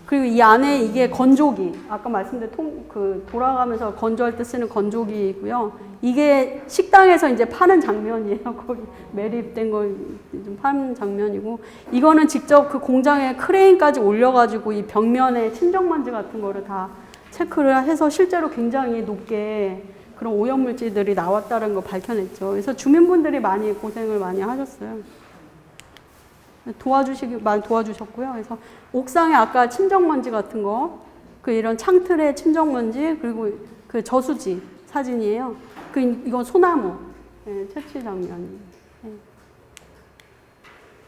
그리고 이 안에 이게 건조기, 아까 말씀드린 돌아가면서 건조할 때 쓰는 건조기이고요. 이게 식당에서 이제 파는 장면이에요. 거기 매립된 거 좀 파는 장면이고, 이거는 직접 그 공장에 크레인까지 올려가지고 이 벽면에 침정먼지 같은 거를 다 체크를 해서 실제로 굉장히 높게 그런 오염물질들이 나왔다는 거 밝혀냈죠. 그래서 주민분들이 많이 고생을 많이 하셨어요. 많이 도와주셨고요. 그래서 옥상에 아까 침정먼지 같은 거, 이런 창틀의 침정먼지, 그리고 그 저수지 사진이에요. 이건 소나무 채취 장면이에요.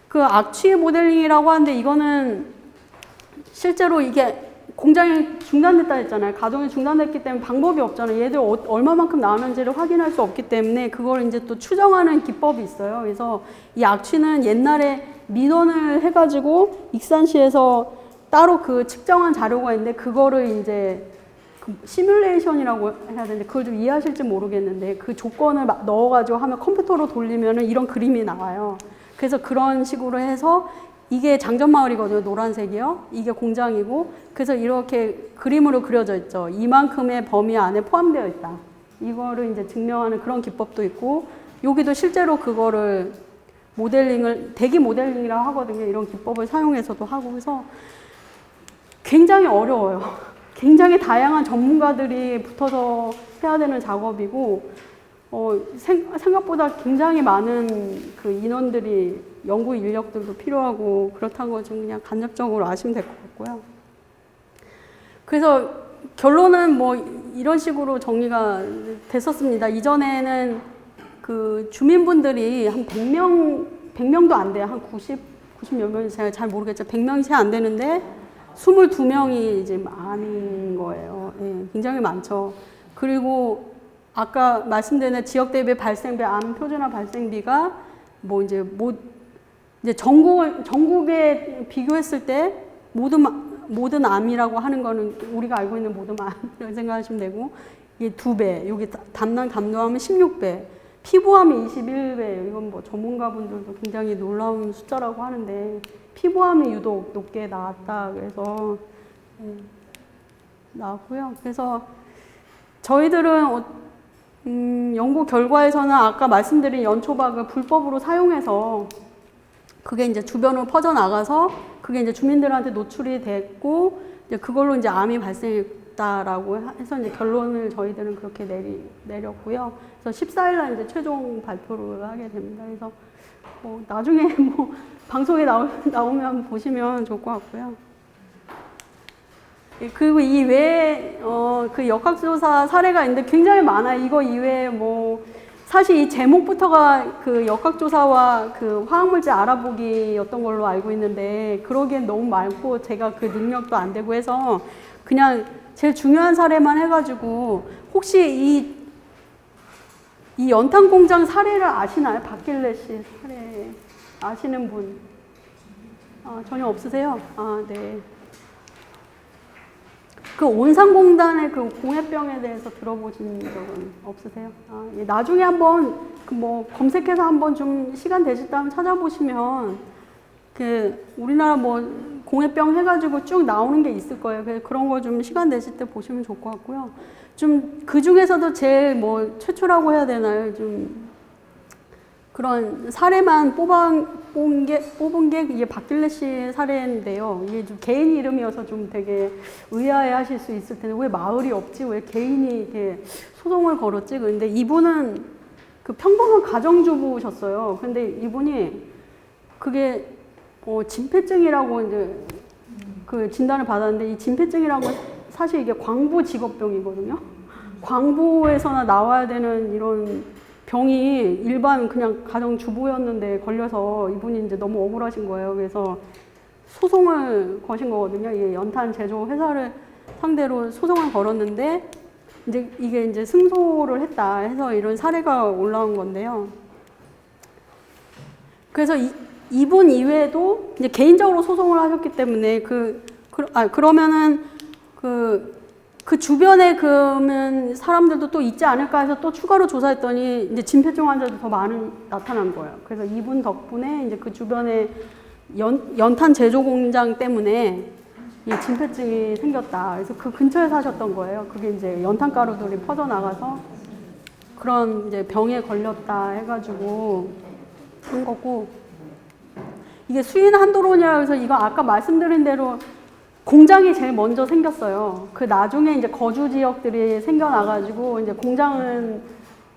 그 악취 모델링이라고 하는데 이거는 실제로 이게 공장이 중단됐다 했잖아요. 가동이 중단됐기 때문에 방법이 없잖아요. 얘들 얼마만큼 나오는지를 확인할 수 없기 때문에 그걸 이제 또 추정하는 기법이 있어요. 그래서 이 악취는 옛날에 민원을 해가지고 익산시에서 따로 그 측정한 자료가 있는데 그거를 이제 그 시뮬레이션이라고 해야 되는데 그걸 좀 이해하실지 모르겠는데 그 조건을 넣어가지고 하면 컴퓨터로 돌리면은 이런 그림이 나와요. 그래서 그런 식으로 해서 이게 장전마을이거든요. 노란색이요. 이게 공장이고 그래서 이렇게 그림으로 그려져 있죠. 이만큼의 범위 안에 포함되어 있다. 이거를 이제 증명하는 그런 기법도 있고 여기도 실제로 그거를 모델링을 대기 모델링이라고 하거든요. 이런 기법을 사용해서도 하고 그래서 굉장히 어려워요. 굉장히 다양한 전문가들이 붙어서 해야 되는 작업이고 생각보다 굉장히 많은 그 인원들이 연구 인력들도 필요하고 그렇다는 걸 좀 그냥 간접적으로 아시면 될 것 같고요. 그래서 결론은 뭐 이런 식으로 정리가 됐었습니다. 이전에는 그 주민분들이 한 100명도 안 돼요. 한 90 몇 명이 제가 잘 모르겠죠. 100명이 채 안 되는데 22명이 이제 암인 거예요. 예, 굉장히 많죠. 그리고 아까 말씀드린 지역 대비 발생비, 암 표준화 발생비가 이제 전국에 비교했을 때 모든 암이라고 하는 거는 우리가 알고 있는 모든 암이라고 생각하시면 되고 이게 2배, 여기 담노암은 16배, 피부암이 21배. 이건 뭐 전문가분들도 굉장히 놀라운 숫자라고 하는데 피부암이 유독 높게 나왔다. 그래서 나왔고요. 그래서 저희들은 연구 결과에서는 아까 말씀드린 연초박을 불법으로 사용해서 그게 이제 주변으로 퍼져나가서 그게 이제 주민들한테 노출이 됐고 이제 그걸로 이제 암이 발생했다라고 해서 이제 결론을 저희들은 그렇게 내렸고요. 그래서 14일날 이제 최종 발표를 하게 됩니다. 그래서 나중에 뭐 방송에 나오면 보시면 좋을 것 같고요. 그리고 이 외에 그 역학조사 사례가 있는데 굉장히 많아요. 이거 이외에 뭐 사실 이 제목부터가 그 역학조사와 그 화학물질 알아보기였던 걸로 알고 있는데 그러기엔 너무 많고 제가 그 능력도 안 되고 해서 그냥 제일 중요한 사례만 해가지고 혹시 이 연탄 공장 사례를 아시나요? 박길래 씨 사례 아시는 분? 전혀 없으세요? 네. 그 온산공단의 그 공해병에 대해서 들어보신 적은 없으세요? 예, 나중에 한번 뭐 검색해서 한번 좀 시간 되실 때 한번 찾아보시면 그 우리나라 뭐 공해병 해가지고 쭉 나오는 게 있을 거예요. 그런 거 좀 시간 되실 때 보시면 좋을 것 같고요. 좀 그 중에서도 제일 뭐 최초라고 해야 되나요? 좀 그런 사례만 뽑은 게 이게 박길래 씨 사례인데요. 이게 좀 개인 이름이어서 좀 되게 의아해 하실 수 있을 텐데, 왜 마을이 없지? 왜 개인이 이렇게 소송을 걸었지? 근데 이분은 그 평범한 가정주부셨어요. 근데 이분이 그게 진폐증이라고 이제 그 진단을 받았는데, 이 진폐증이라고 사실 이게 광부 직업병이거든요. 광부에서나 나와야 되는 이런 병이 일반 그냥 가정주부였는데 걸려서 이분이 이제 너무 억울하신 거예요. 그래서 소송을 거신 거거든요. 이게 연탄 제조 회사를 상대로 소송을 걸었는데 이제 이게 이제 승소를 했다 해서 이런 사례가 올라온 건데요. 그래서 이분 이외에도 이제 개인적으로 소송을 하셨기 때문에 그러면은 그 주변에 그러면 사람들도 또 있지 않을까 해서 또 추가로 조사했더니 이제 진폐증 환자도 더 많은 나타난 거예요. 그래서 이분 덕분에 이제 그 주변에 연탄 제조 공장 때문에 이 진폐증이 생겼다. 그래서 그 근처에 사셨던 거예요. 그게 이제 연탄 가루들이 퍼져 나가서 그런 이제 병에 걸렸다 해가지고 한 거고, 이게 수인 한도론이라고 해서 이거 아까 말씀드린 대로 공장이 제일 먼저 생겼어요. 그 나중에 이제 거주 지역들이 생겨나가지고 이제 공장은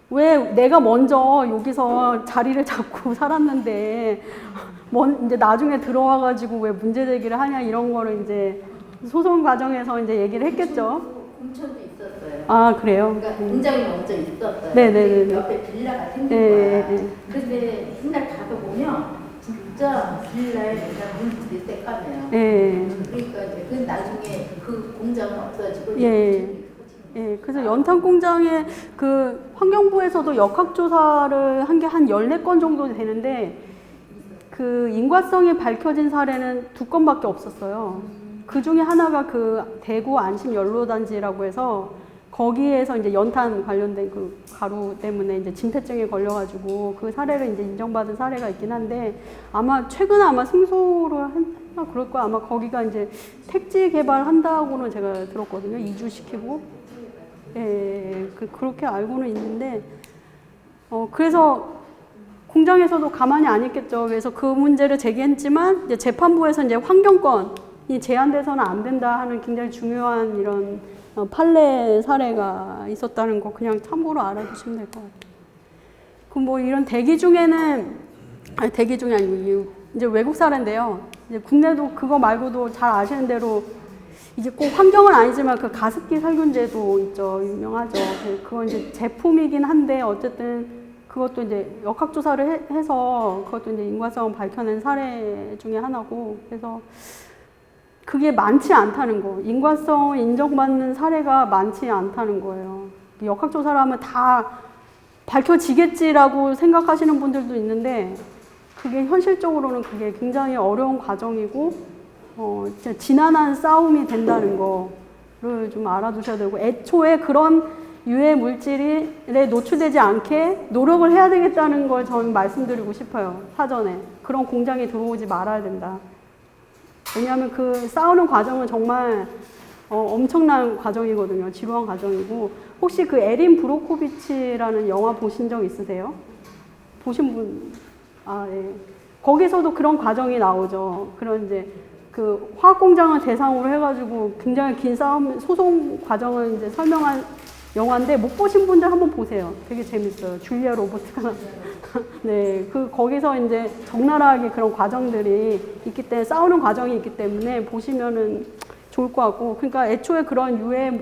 왜 내가 먼저 여기서 자리를 잡고 살았는데 이제 나중에 들어와가지고 왜 문제 제기를 하냐 이런 거를 이제 소송 과정에서 이제 얘기를 했겠죠. 공천도 있었어요. 그래요? 그러니까 공장이 먼저 있었어요. 네네네. 옆에 빌라가 생긴 거야. 근데 옛날 가서 보면 진짜 빌라에 맨날 물 들일 때 까매요. 예. 그러니까 이제 그 나중에 그 공장은 없어지고 예. 예, 그래서 연탄 공장에 그 환경부에서도 역학조사를 한 게 한 14건 정도 되는데 그 인과성이 밝혀진 사례는 2건밖에 없었어요. 그 중에 하나가 그 대구 안심 연로단지라고 해서 거기에서 이제 연탄 관련된 그 가루 때문에 이제 진폐증에 걸려가지고 그 사례를 이제 인정받은 사례가 있긴 한데 아마 최근에 아마 승소를 했나 그럴 거야. 아마 거기가 이제 택지 개발한다고는 제가 들었거든요. 이주시키고. 예, 그렇게 알고는 있는데 그래서 공장에서도 가만히 안 있겠죠. 그래서 그 문제를 제기했지만 이제 재판부에서 이제 환경권이 제한돼서는 안 된다 하는 굉장히 중요한 이런 판례 사례가 있었다는 거 그냥 참고로 알아두시면 될 것 같아요. 그럼 뭐 이런 대기 중에는 대기 중이 아니고 이제 외국 사례인데요. 이제 국내도 그거 말고도 잘 아시는 대로 이제 꼭 환경은 아니지만 그 가습기 살균제도 있죠. 유명하죠. 그건 이제 제품이긴 한데 어쨌든 그것도 이제 역학조사를 해서 그것도 이제 인과성을 밝혀낸 사례 중에 하나고 그래서 그게 많지 않다는 거. 인과성을 인정받는 사례가 많지 않다는 거예요. 역학조사를 하면 다 밝혀지겠지라고 생각하시는 분들도 있는데 그게 현실적으로는 그게 굉장히 어려운 과정이고 진짜 지난한 싸움이 된다는 거를 좀 알아두셔야 되고 애초에 그런 유해 물질에 노출되지 않게 노력을 해야 되겠다는 걸 저는 말씀드리고 싶어요. 사전에. 그런 공장에 들어오지 말아야 된다. 왜냐하면 그 싸우는 과정은 정말 엄청난 과정이거든요. 지루한 과정이고 혹시 그 에린 브로코비치라는 영화 보신 적 있으세요? 보신 분? 아, 예. 거기서도 그런 과정이 나오죠. 그런 이제 그 화학 공장을 대상으로 해가지고 굉장히 긴 싸움, 소송 과정을 이제 설명한 영화인데 못 보신 분들 한번 보세요. 되게 재밌어요. 줄리아 로버트가 네, 거기서 이제 적나라하게 그런 과정들이 있기 때문에 싸우는 과정이 있기 때문에 보시면은 좋을 것 같고 그러니까 애초에 그런 유해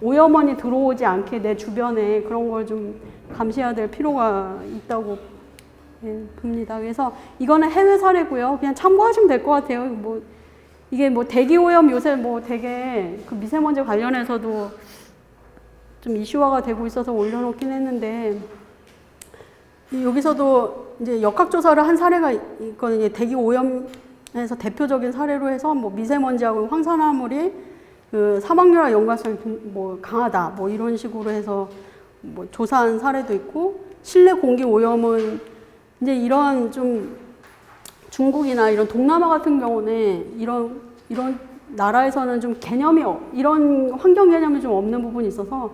오염원이 들어오지 않게 내 주변에 그런 걸 좀 감시해야 될 필요가 있다고 봅니다. 그래서 이거는 해외 사례고요. 그냥 참고하시면 될 것 같아요. 뭐 이게 뭐 대기 오염 요새 뭐 되게 그 미세먼지 관련해서도 좀 이슈화가 되고 있어서 올려놓긴 했는데 여기서도 이제 역학조사를 한 사례가 있거든요. 대기 오염에서 대표적인 사례로 해서 뭐 미세먼지하고 황산화물이 그 사망률과 연관성이 뭐 강하다 뭐 이런 식으로 해서 뭐 조사한 사례도 있고 실내 공기 오염은 이제 이런 좀 중국이나 이런 동남아 같은 경우는 이런 나라에서는 좀 개념이 이런 환경 개념이 좀 없는 부분이 있어서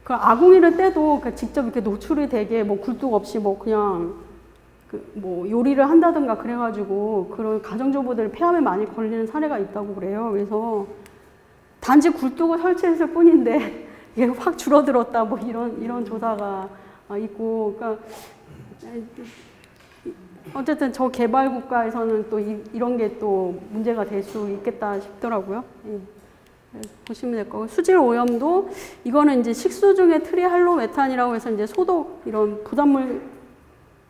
그 아궁이를 떼도 직접 이렇게 노출이 되게 뭐 굴뚝 없이 뭐 그냥 뭐 요리를 한다든가 그래가지고 그런 가정주부들 폐암에 많이 걸리는 사례가 있다고 그래요. 그래서 단지 굴뚝을 설치했을 뿐인데 이게 확 줄어들었다 뭐 이런 조사가 있고 그러니까 어쨌든 저 개발 국가에서는 또 이런 게 또 문제가 될 수 있겠다 싶더라고요. 예. 보시면 될 거고 수질 오염도 이거는 이제 식수 중에 트리할로메탄이라고 해서 이제 소독 이런 부담물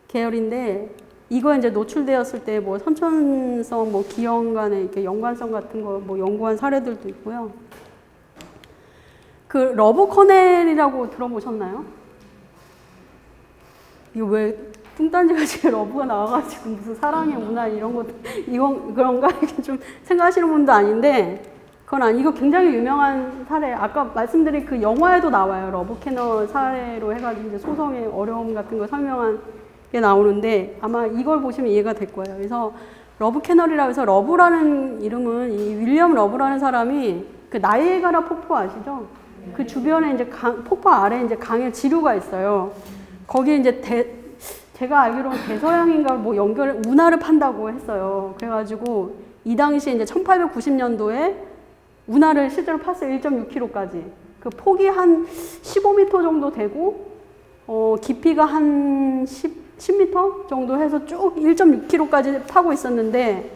계열인데 이거 이제 노출되었을 때 뭐 선천성 뭐 기형 간의 이렇게 연관성 같은 거 뭐 연구한 사례들도 있고요. 그 러브 커넬이라고 들어보셨나요? 이거 왜 뚱딴지같이 러브가 나와가지고 무슨 사랑의 문화 이런 거 이건 그런가 이렇게 좀 생각하시는 분도 아닌데 그건 아니 이거 굉장히 유명한 사례 아까 말씀드린 그 영화에도 나와요. 러브 캐널 사례로 해가지고 이제 소송의 어려움 같은 거 설명한 게 나오는데 아마 이걸 보시면 이해가 될 거예요. 그래서 러브 캐널이라고 해서 러브라는 이름은 이 윌리엄 러브라는 사람이 그 나이아가라 폭포 아시죠? 그 주변에 이제 폭포 아래 이제 강의 지류가 있어요. 거기 이제 제가 알기로는 대서양인가 뭐 운하를 판다고 했어요. 그래가지고 이 당시에 이제 1890년도에 운하를 실제로 팠어요. 1.6km까지. 그 폭이 한 15m 정도 되고 깊이가 한 10m 정도 해서 쭉 1.6km까지 파고 있었는데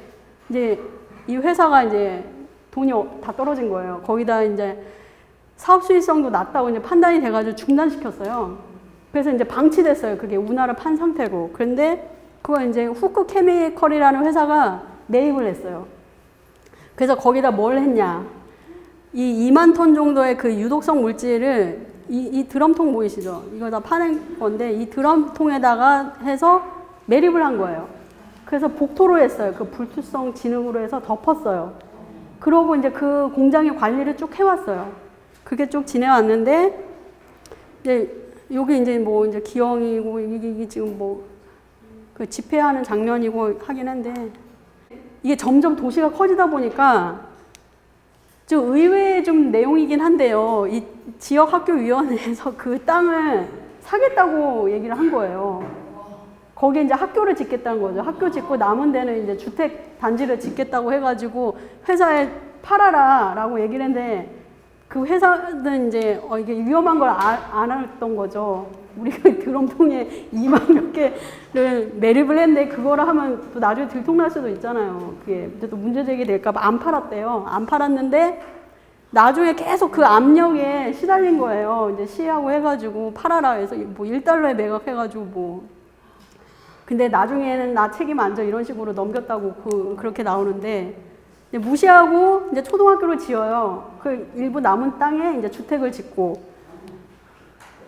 이제 이 회사가 이제 돈이 다 떨어진 거예요. 거기다 이제 사업 수익성도 낮다고 이제 판단이 돼가지고 중단시켰어요. 그래서 이제 방치됐어요. 그게 운하를 판 상태로. 그런데 그거 이제 후크 케미컬이라는 회사가 매입을 했어요. 그래서 거기다 뭘 했냐. 이 2만 톤 정도의 그 유독성 물질을 이 드럼통 보이시죠? 이거 다 파낸 건데 이 드럼통에다가 해서 매립을 한 거예요. 그래서 복토로 했어요. 그 불투성 진흙으로 해서 덮었어요. 그러고 이제 그 공장이 관리를 쭉 해왔어요. 그게 쭉 지내왔는데 이제 여기 이제 뭐 이제 기형이고 이게 지금 뭐 그 집회하는 장면이고 하긴 한데 이게 점점 도시가 커지다 보니까 좀 의외의 좀 내용이긴 한데요. 이 지역학교위원회에서 그 땅을 사겠다고 얘기를 한 거예요. 거기에 이제 학교를 짓겠다는 거죠. 학교 짓고 남은 데는 이제 주택 단지를 짓겠다고 해가지고 회사에 팔아라라고 얘기를 했는데 그 회사는 이제 이게 위험한 걸 안 했던 거죠. 우리가 드럼통에 2만 몇 개를 매립을 했는데 그거를 하면 또 나중에 들통날 수도 있잖아요. 그게 또 문제 제기될까봐 안 팔았대요. 안 팔았는데 나중에 계속 그 압력에 시달린 거예요. 이제 시하고 해가지고 팔아라 해서 뭐 1달러에 매각해가지고 뭐. 근데 나중에는 나 책임 안 져 이런 식으로 넘겼다고 그렇게 나오는데 이제 무시하고 이제 초등학교를 지어요. 그 일부 남은 땅에 이제 주택을 짓고.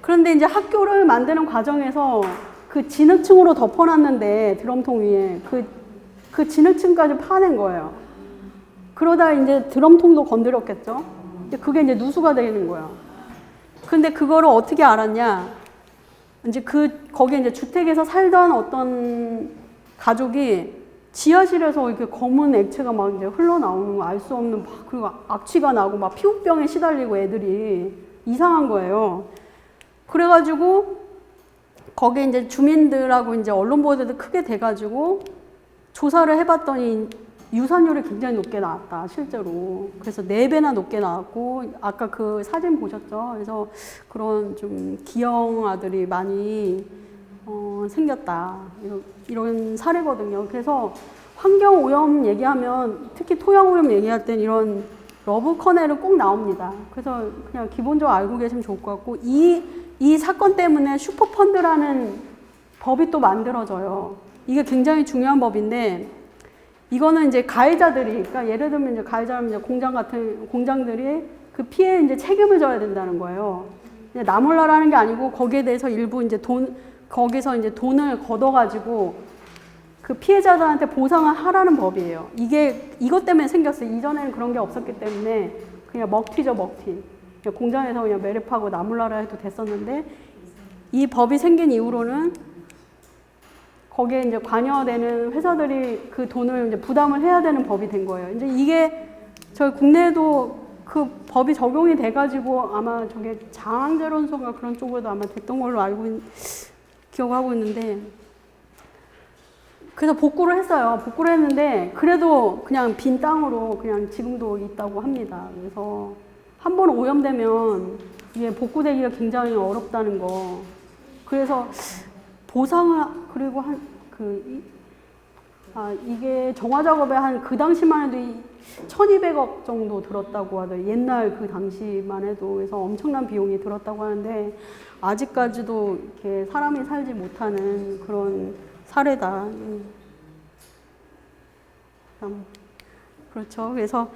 그런데 이제 학교를 만드는 과정에서 그 진흙층으로 덮어놨는데 드럼통 위에 그 진흙층까지 파낸 거예요. 그러다 이제 드럼통도 건드렸겠죠. 그게 이제 누수가 되는 거예요. 근데 그거를 어떻게 알았냐? 이제 거기에 이제 주택에서 살던 어떤 가족이 지하실에서 이렇게 검은 액체가 막 이제 흘러나오는 거 알 수 없는 그리고 악취가 나고 막 피부병에 시달리고 애들이 이상한 거예요. 그래가지고 거기에 이제 주민들하고 이제 언론 보도도 크게 돼가지고 조사를 해봤더니 유산율이 굉장히 높게 나왔다, 실제로. 그래서 4배나 높게 나왔고, 아까 그 사진 보셨죠? 그래서 그런 좀 기형아들이 많이 생겼다. 이런 사례거든요. 그래서 환경오염 얘기하면, 특히 토양오염 얘기할 땐 이런 러브 커넬은 꼭 나옵니다. 그래서 그냥 기본적으로 알고 계시면 좋을 것 같고, 이 사건 때문에 슈퍼펀드라는 법이 또 만들어져요. 이게 굉장히 중요한 법인데, 이거는 이제 가해자들이, 그러니까 예를 들면 이제 가해자는 이제 공장들이 그 피해에 이제 책임을 져야 된다는 거예요. 나 몰라라는 게 아니고 거기에 대해서 일부 이제 거기서 이제 돈을 걷어가지고 그 피해자들한테 보상을 하라는 법이에요. 이것 때문에 생겼어요. 이전에는 그런 게 없었기 때문에 그냥 먹튀죠, 먹튀. 공장에서 그냥 매립하고 나 몰라라 해도 됐었는데 이 법이 생긴 이후로는 거기에 이제 관여되는 회사들이 그 돈을 이제 부담을 해야 되는 법이 된 거예요. 이제 이게 저희 국내에도 그 법이 적용이 돼가지고 아마 저게 장항제론소가 그런 쪽으로도 아마 됐던 걸로 기억하고 있는데 그래서 복구를 했어요. 복구를 했는데 그래도 그냥 빈 땅으로 그냥 지금도 있다고 합니다. 그래서 한 번 오염되면 이게 복구되기가 굉장히 어렵다는 거. 그래서 보상을 그리고 이게 정화 작업에 한 그 당시만 해도 1,200억 정도 들었다고 하더라고요. 옛날 그 당시만 해도. 그래서 엄청난 비용이 들었다고 하는데 아직까지도 이렇게 사람이 살지 못하는 그런 사례다. 그렇죠. 그래서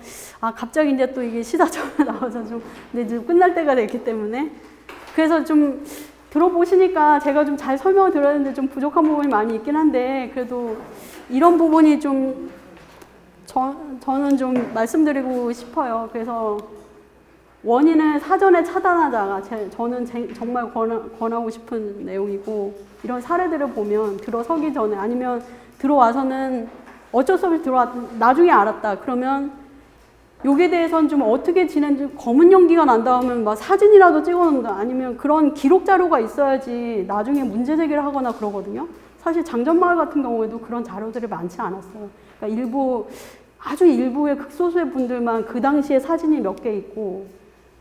갑자기 이제 또 이게 시사점에 나와서 좀 근데 이제 끝날 때가 됐기 때문에 그래서 좀 들어보시니까 제가 좀 잘 설명을 드렸는데 좀 부족한 부분이 많이 있긴 한데 그래도 이런 부분이 좀 저는 좀 말씀드리고 싶어요. 그래서 원인을 사전에 차단하자가 저는 정말 권하고 싶은 내용이고 이런 사례들을 보면 들어서기 전에 아니면 들어와서는 어쩔 수 없이 나중에 알았다. 그러면 여기에 대해서는 좀 어떻게 지낸지 검은 연기가 난다 하면 막 사진이라도 찍어놓는다. 아니면 그런 기록 자료가 있어야지 나중에 문제 제기를 하거나 그러거든요. 사실 장전마을 같은 경우에도 그런 자료들이 많지 않았어요. 그러니까 아주 일부의 극소수의 분들만 그 당시에 사진이 몇 개 있고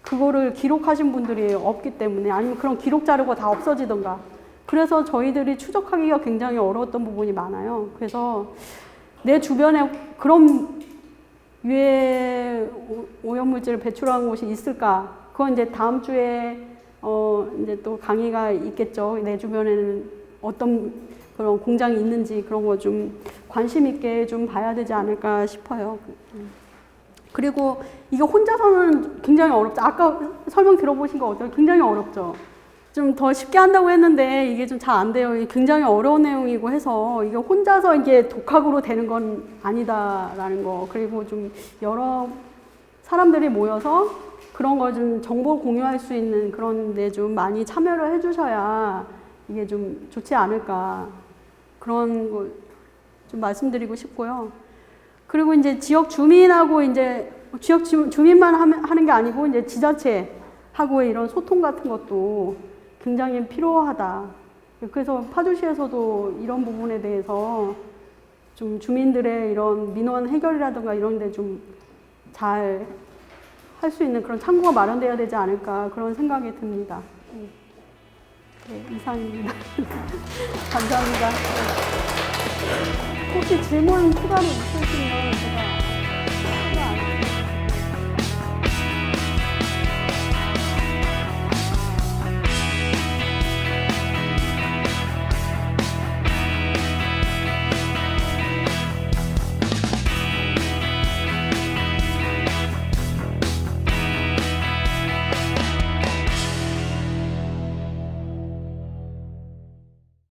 그거를 기록하신 분들이 없기 때문에 아니면 그런 기록 자료가 다 없어지던가. 그래서 저희들이 추적하기가 굉장히 어려웠던 부분이 많아요. 그래서 내 주변에 그런 유해 오염물질을 배출한 곳이 있을까? 그건 이제 다음 주에 이제 또 강의가 있겠죠. 내 주변에는 어떤 그런 공장이 있는지 그런 거 좀 관심 있게 좀 봐야 되지 않을까 싶어요. 그리고 이게 혼자서는 굉장히 어렵죠. 아까 설명 들어보신 거 어때요? 굉장히 어렵죠. 좀 더 쉽게 한다고 했는데 이게 좀 잘 안 돼요. 이게 굉장히 어려운 내용이고 해서 이게 혼자서 이게 독학으로 되는 건 아니다라는 거. 그리고 좀 여러 사람들이 모여서 그런 걸 좀 정보 공유할 수 있는 그런 데 좀 많이 참여를 해주셔야 이게 좀 좋지 않을까. 그런 거 좀 말씀드리고 싶고요. 그리고 이제 지역 주민하고 이제 지역 주민만 하는 게 아니고 이제 지자체하고의 이런 소통 같은 것도 굉장히 필요하다. 그래서 파주시에서도 이런 부분에 대해서 좀 주민들의 이런 민원 해결이라든가 이런 데 좀 잘 할 수 있는 그런 창구가 마련돼야 되지 않을까 그런 생각이 듭니다. 네, 이상입니다. 감사합니다. 혹시 질문 추가로 있으시면 제가